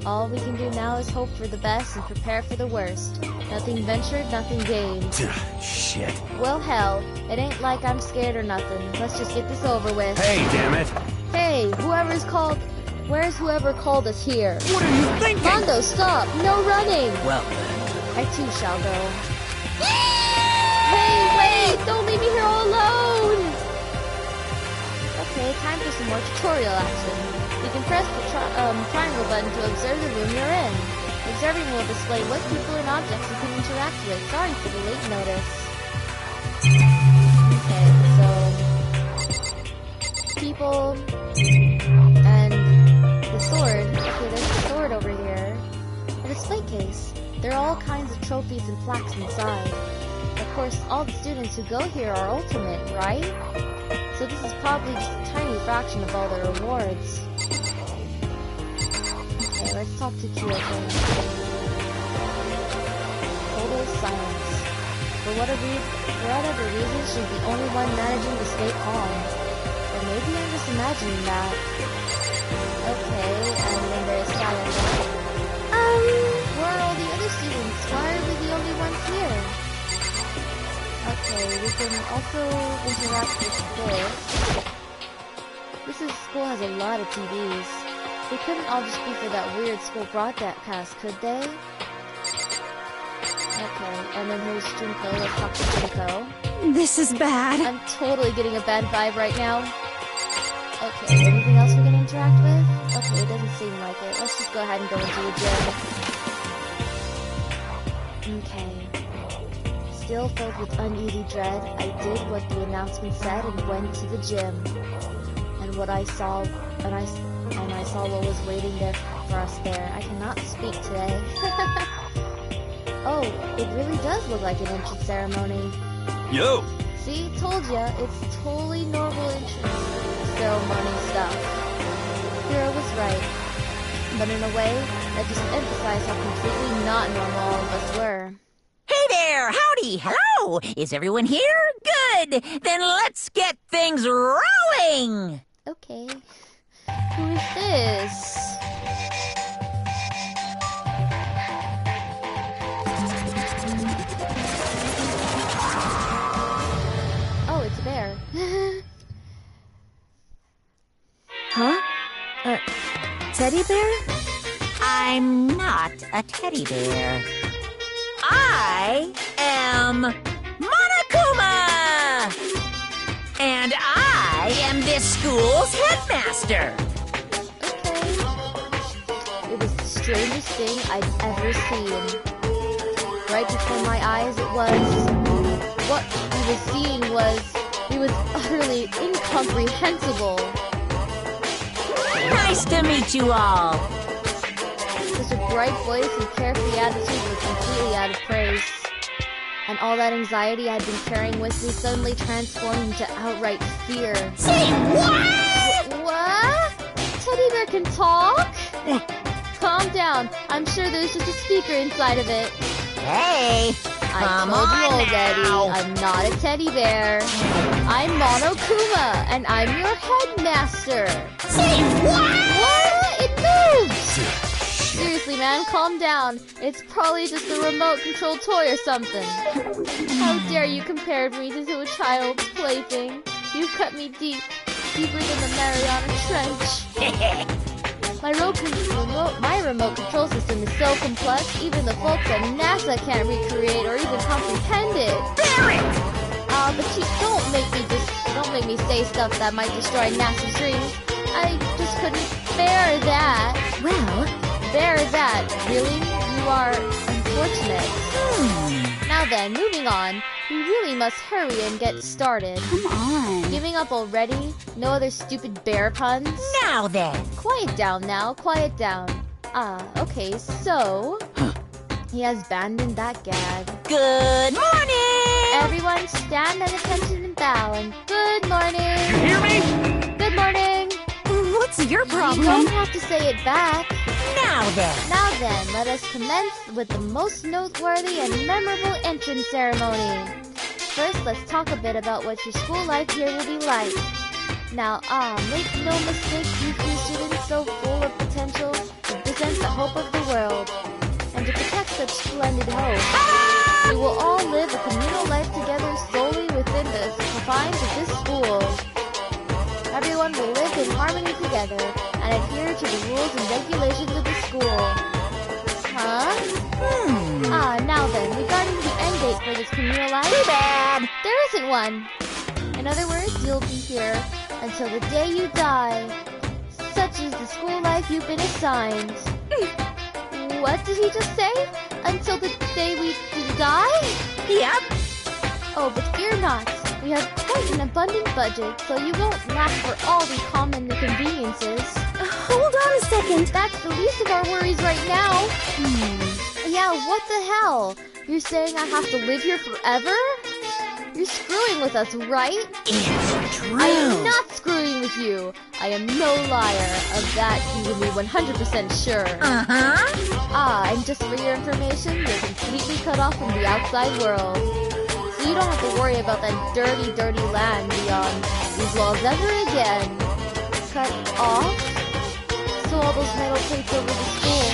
All we can do now is hope for the best and prepare for the worst. Nothing ventured, nothing gained. Shit. Well, hell, it ain't like I'm scared or nothing. Let's just get this over with. Hey, damn it! Hey, where's whoever called us here? What are you thinking? Mondo, stop! No running! Well then. I too shall go. Hey, wait! Don't leave me here all alone! Okay, time for some more tutorial action. You can press the triangle button to observe the room you're in. Observing will display what people and objects you can interact with. Sorry for the late notice. Okay, so... people... and... the sword. Okay, there's a sword over here. A display case. There are all kinds of trophies and plaques inside. Of course, all the students who go here are ultimate, right? So this is probably just a tiny fraction of all the rewards. Okay, let's talk to Kyoko. Total silence. For whatever reason, she's the only one managing to stay calm. Or maybe I'm just imagining that. Okay, and then there's silence. Where are all the other students? Why are we the only ones here? Okay, we can also interact with this. This school has a lot of TVs. They couldn't all just be for that weird school broadcast, could they? Okay, and then here's Junko. Let's talk to Junko. This is bad. I'm totally getting a bad vibe right now. Okay, anything else we can interact with? Okay, it doesn't seem like it. Let's just go ahead and go into the gym. Okay. Still filled with uneasy dread, I did what the announcement said and went to the gym. And what I saw, and I saw what was waiting there for us there. I cannot speak today. Oh, it really does look like an entrance ceremony. Yo! See, told ya, it's totally normal entrance ceremony stuff. Hiro was right. But in a way, that just emphasized how completely not normal all of us were. Hey there! Howdy! Hello! Is everyone here? Good! Then let's get things rolling! Okay. Who is this? Oh, it's a bear. Huh? Teddy bear? I'm not a teddy bear. I am Monokuma! And I am this school's headmaster! Okay. It was the strangest thing I'd ever seen. Right before my eyes it was... What I was seeing was... It was utterly incomprehensible. Nice to meet you all! Such a bright voice and carefree attitude were completely out of praise. And all that anxiety I'd been carrying with me suddenly transformed into outright fear. Say what? What? Teddy bear can talk? Calm down. I'm sure there's just a speaker inside of it. Hey! I told you already, I'm not a teddy bear. I'm Monokuma, and I'm your headmaster. Say what? What? It moves! Seriously, man, calm down. It's probably just a remote-controlled toy or something. How dare you compare me to a child's plaything? You've cut me deep, deeper than the Mariana Trench. My remote control system is so complex, even the folks at NASA can't recreate or even comprehend it. Bear it! But you don't make me say stuff that might destroy NASA's dreams. I just couldn't bear that. Well, bear that. Really? You are unfortunate. Now then, moving on. We really must hurry and get started. Come on. Giving up already? No other stupid bear puns? Now then. Quiet down now, quiet down. Okay, so... He has abandoned that gag. Good morning! Everyone stand at attention and bow, and good morning! You hear me? Good morning! What's your problem? You don't have to say it back. Now then. Now then, let us commence with the most noteworthy and memorable entrance ceremony. First, let's talk a bit about what your school life here will be like. Now, make no mistake, you three students so full of potential represent the hope of the world. And to protect such splendid hope, we will all live a communal life together solely within the confines of this school. Everyone will live in harmony together and adhere to the rules and regulations of the school. Huh? Now then, regarding the end date for this communal life... Too bad! There isn't one! In other words, you'll be here until the day you die. Such is the school life you've been assigned. What did he just say? Until the day we die? Yep. Oh, but fear not. We have quite an abundant budget, so you won't lack for all the common inconveniences. Hold on a second. That's the least of our worries right now. Yeah, what the hell? You're saying I have to live here forever? You're screwing with us, right? It's true. I am not screwing with you. I am no liar. Of that, you can be 100% sure. And just for your information, you're completely cut off from the outside world. So you don't have to worry about that dirty, dirty land beyond these walls ever again. Cut off? So all those metal plates over the school,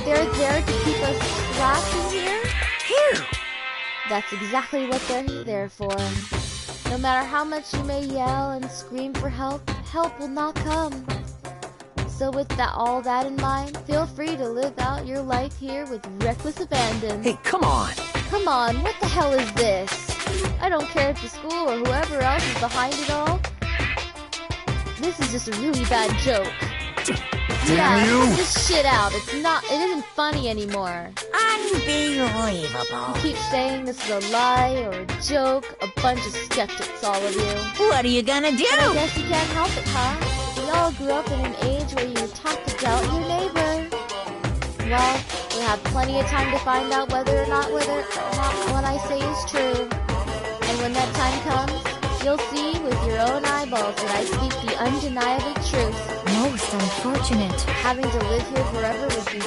they're there to keep us trapped in here? Here! That's exactly what they're there for. No matter how much you may yell and scream for help, help will not come. So with all that in mind, feel free to live out your life here with reckless abandon. Hey, come on! Come on, what the hell is this? I don't care if the school or whoever else is behind it all. This is just a really bad joke. Damn you! Cut this shit out. It isn't funny anymore. Unbelievable. You keep saying this is a lie or a joke. A bunch of skeptics, all of you. What are you gonna do? But I guess you can't help it, huh? We all grew up in an age where you talk to doubt your neighbor. Well, we'll have plenty of time to find out whether or not what I say is true. And when that time comes, you'll see with your own eyeballs that I speak the undeniable truth. Most unfortunate. Having to live here forever would be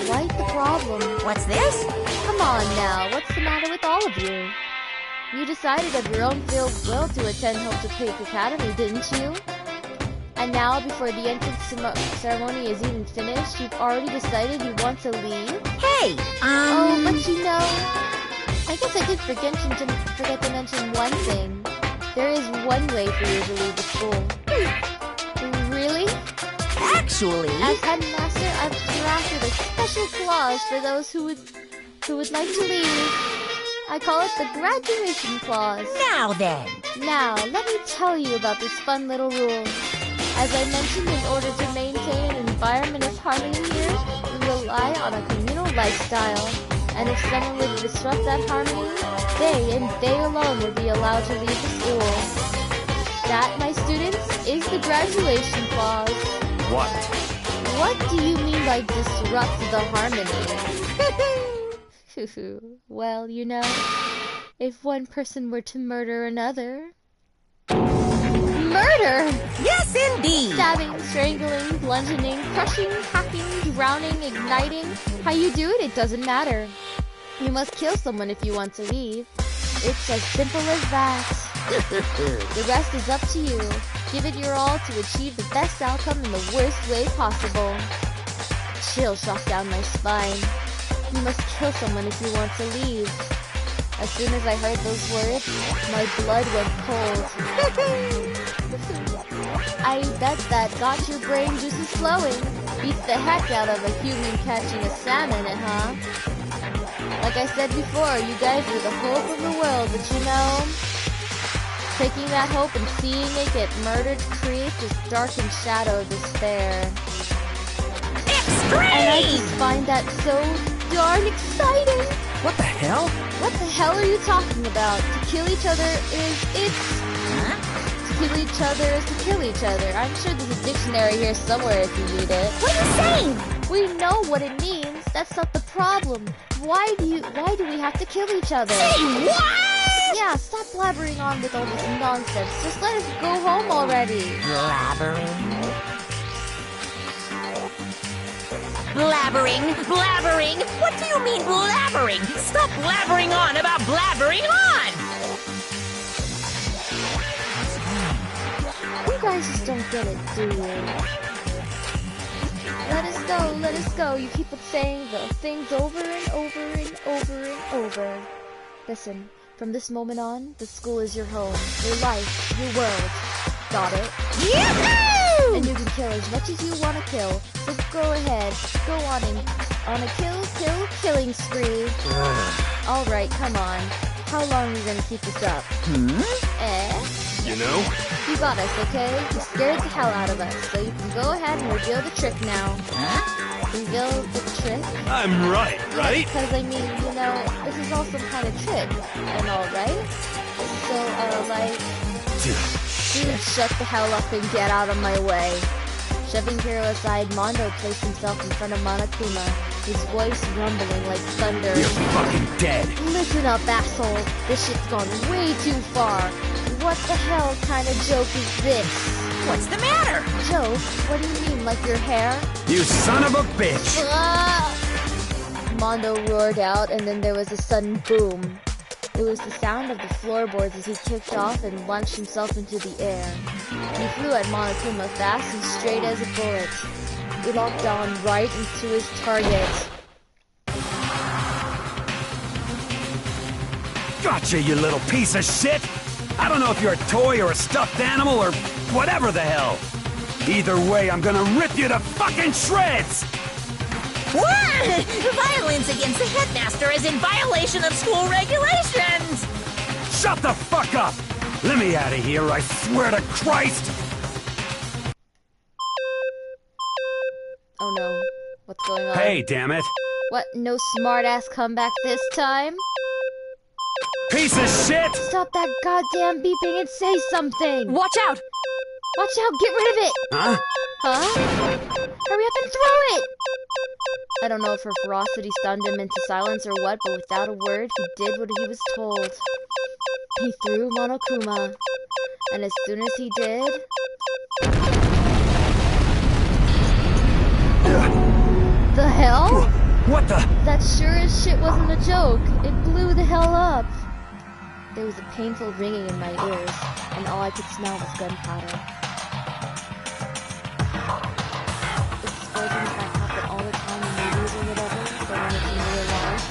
quite the problem. What's this? Come on now, what's the matter with all of you? You decided of your own free will to attend Hope to Peak Academy, didn't you? And now, before the entrance ceremony is even finished, you've already decided you want to leave? Hey, Oh, but you know, I guess I did forget to mention one thing. There is one way for you to leave the school. Really? Actually... As headmaster, I've crafted a special clause for those who would like to leave. I call it the graduation clause. Now then. Now, let me tell you about this fun little rule. As I mentioned, in order to maintain an environment of harmony here, we rely on a communal lifestyle. And if someone would disrupt that harmony, they and they alone would be allowed to leave the school. That, my students, is the graduation clause. What? What do you mean by disrupt the harmony? Well, you know, if one person were to murder another... Murder! Yes, indeed! Stabbing, strangling, bludgeoning, crushing, hacking, drowning, igniting. How you do it doesn't matter. You must kill someone if you want to leave. It's as simple as that. The rest is up to you. Give it your all to achieve the best outcome in the worst way possible. A chill shot down my spine. You must kill someone if you want to leave. As soon as I heard those words, my blood went cold. I bet that got your brain juices flowing. Beats the heck out of a human catching a salmon, huh? Like I said before, you guys are the hope of the world, but you know, taking that hope and seeing it get murdered creates this darkened shadow of despair. Extreme! And I just find that so darn exciting! What the hell? What the hell are you talking about? To kill each other To kill each other is to kill each other. I'm sure there's a dictionary here somewhere if you need it. What are you saying? We know what it means. That's not the problem. Why do we have to kill each other? Say what? Yeah, stop blabbering on with all this nonsense. Just let us go home already. Blabbering? Blabbering? Blabbering? What do you mean blabbering? Stop blabbering on about blabbering on! You guys just don't get it, do you? Let us go. You keep saying the things over and over and over and over. Listen, from this moment on, the school is your home, your life, your world. Got it? Yahoo! And you can kill as much as you want to kill. So go ahead, go on a killing spree. Alright, come on. How long are you gonna keep this up? You know? You got us, okay? You scared the hell out of us, so you can go ahead and reveal the trick now. Reveal the trick? I'm right? Because, I mean, you know, this is all some kind of trick and all, right? So, dude, shut the hell up and get out of my way. Shoving Hiro aside, Mondo placed himself in front of Monokuma, his voice rumbling like thunder. You're fucking dead. Listen up, asshole. This shit's gone way too far. What the hell kind of joke is this? What's the matter? Joke? What do you mean, like your hair? You son of a bitch! Mondo roared out, and then there was a sudden boom. It was the sound of the floorboards as he kicked off and launched himself into the air. He flew at Monokuma fast and straight as a bullet. He locked on right into his target. Gotcha, you little piece of shit! I don't know if you're a toy or a stuffed animal or whatever the hell. Either way, I'm gonna rip you to fucking shreds! What? Violence against the headmaster is in violation of school regulations! Shut the fuck up! Let me out of here, I swear to Christ! Oh no. What's going on? Hey, damn it! What? No smart-ass comeback this time? Piece of shit! Stop that goddamn beeping and say something! Watch out! Watch out! Get rid of it! Huh? Huh? Hurry up and throw it! I don't know if her ferocity stunned him into silence or what, but without a word, he did what he was told. He threw Monokuma. And as soon as he did... The hell? What the? That sure as shit wasn't a joke. It blew the hell up. There was a painful ringing in my ears, and all I could smell was gunpowder. Explosions might happen all the time in movies or whatever, but when it's in real life,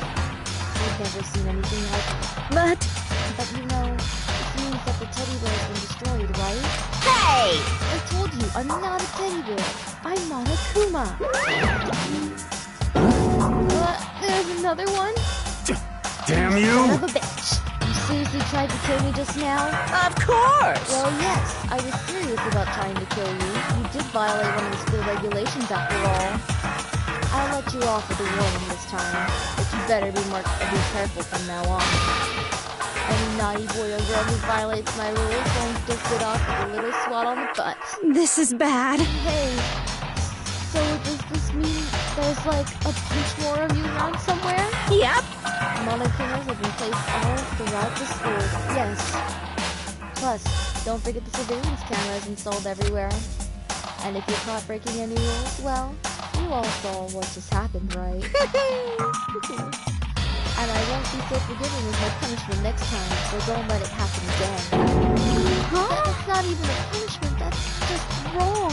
I've never seen anything like it. But you know, this means that the teddy bear has been destroyed, right? Hey! I told you, I'm not a teddy bear. I'm Monokuma. There's another one? Damn you! Son of a bitch. You seriously tried to kill me just now? Of course! Well, yes. I was serious about trying to kill you. You did violate one of the school regulations after all. I'll let you off with a warning this time, but you better be careful from now on. Any naughty boy or girl who violates my rules won't just get off with a little swat on the butt. This is bad. Hey, so does this mean there's like a bunch more of you around somewhere? Yep. Monokumas have been placed all throughout the school, yes. Plus, don't forget the surveillance cameras installed everywhere. And if you're caught breaking any rules, well, you all saw what just happened, right? And I won't be so forgiving with my punishment next time, so don't let it happen again. Huh? That's not even a punishment, that's just wrong.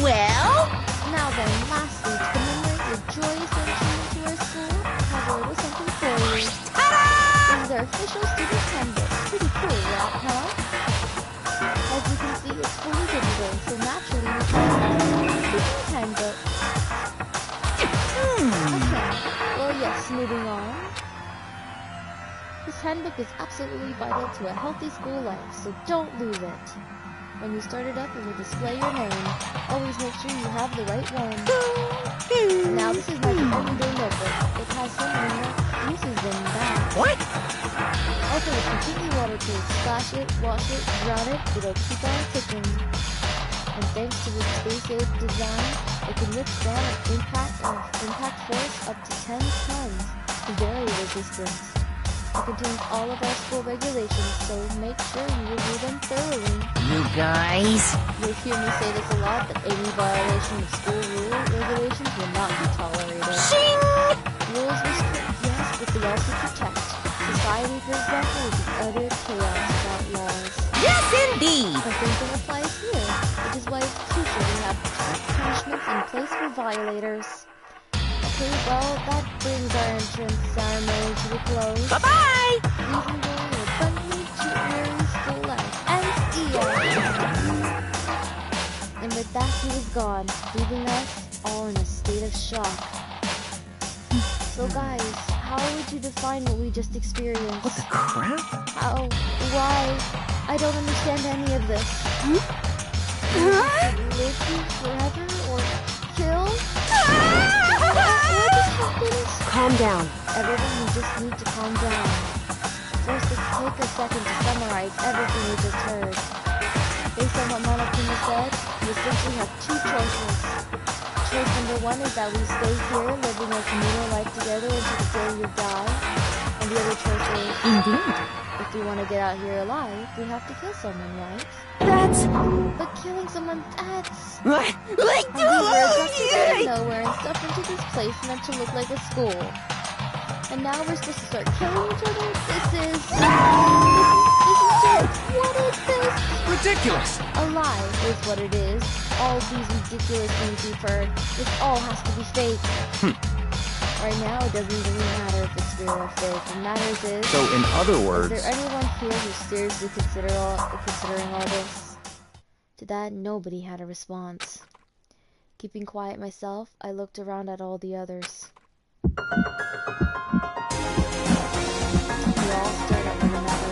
Well? Now then, lastly, to commemorate your joyous entry into our school, I have a little something for you. Ta-da! This is our official student handbook. Pretty cool, huh? As you can see, it's fully digital, so naturally we call it a student handbook. Okay, well yes, moving on. This handbook is absolutely vital to a healthy school life, so don't lose it. When you start it up, it will display your name. Always make sure you have the right one. Now, this is my everyday notebook. It has so many more uses than that. What? Also, it's completely waterproof. Splash it, wash it, drown it, it'll keep on ticking. And thanks to its space-age design, it can withstand an impact force up to 10 tons. Very resistant. It contains all of our school regulations, so make sure you review them thoroughly. You guys? You'll hear me say this a lot, but any violation of school regulations will not be tolerated. Shing! Rules restrict, yes, but they also protect. Society, for example, would be utter chaos without laws. Yes, indeed! The same thing applies here, which is why it's crucial we have strict punishments in place for violators. Okay, well, that brings our entrance ceremony to a close. Bye-bye! Please enjoy your friendly, cheery school life. And see ya! And with that, he was gone, leaving us all in a state of shock. So guys, how would you define what we just experienced? What the crap? How? Why? I don't understand any of this. Live you forever or kill? Calm down. Everyone, you just need to calm down. First, let's take a second to summarize everything we just heard. Based on what Monokuma said, we essentially have two choices. Choice number one is that we stay here, living a communal life together until the day we die. And the other choice is... Indeed. If we want to get out here alive, we have to kill someone, right? That's... But killing someone, that's... What? And we were abducted out of nowhere and stuffed into this place meant to look like a school. And now we're supposed to start killing each other? This is just... What is this? Ridiculous! A lie is what it is. All these ridiculous things we've heard. This all has to be fake. Right now, it doesn't really matter if it's real or fake. What matters is... So, in other words... Is there anyone here who's seriously considering all this? To that, nobody had a response. Keeping quiet myself, I looked around at all the others. We all stared at one another,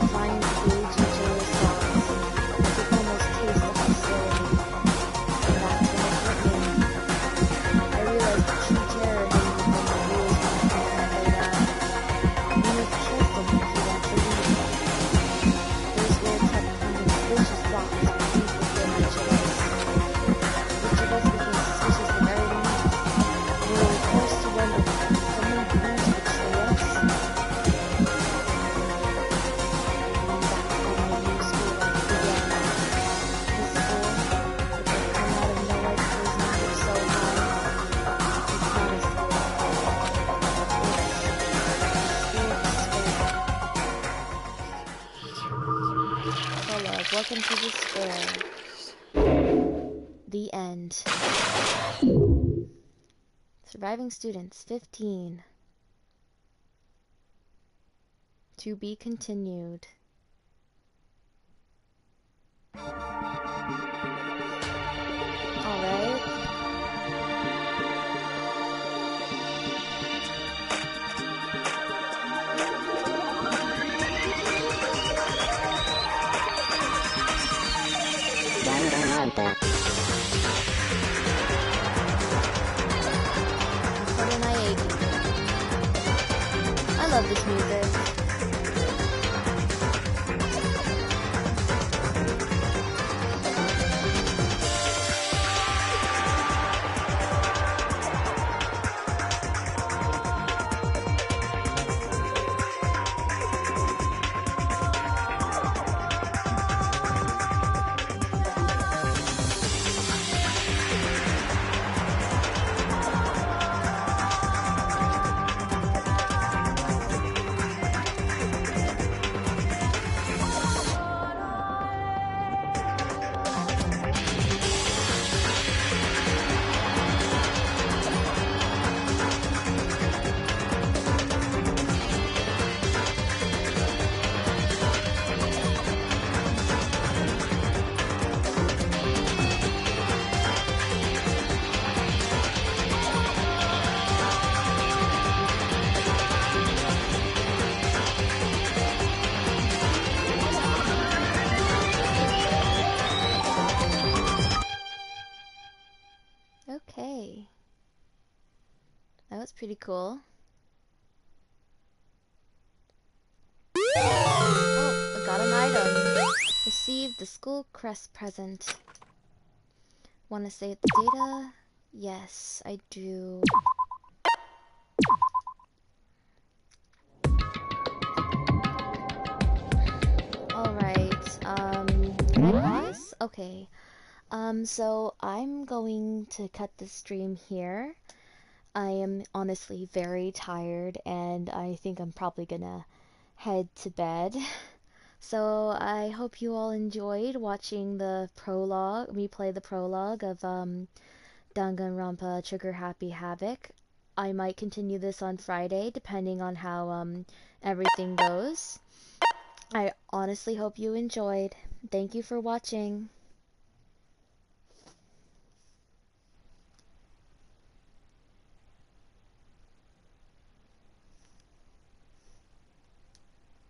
trying to gauge each other's thoughts. I could almost taste the hostility. And that's when it hit me. I realized the true terror hidden within the rules my friend had laid out. None of killed them if you want to leave. Those words had planted vicious thoughts deep within each of us. Each of us became suspicious the very moment. We were forced to wonder, did someone plan to betray us? And that's when my new school life began. This school, which had come out of nowhere to raise numbers so high, it promised me. Prologue, welcome to the square. The end. Surviving students, 15. To be continued. Alright. Danganronpa. I love this music. Okay. That was pretty cool. Oh, I got an item. Received the school crest present. Want to save the data? Yes, I do. Alright, can I pause? Okay. So I'm going to cut the stream here. I am honestly very tired and I think I'm probably gonna head to bed. So I hope you all enjoyed watching the prologue, me play the prologue of Danganronpa Trigger Happy Havoc. I might continue this on Friday depending on how everything goes. I honestly hope you enjoyed. Thank you for watching.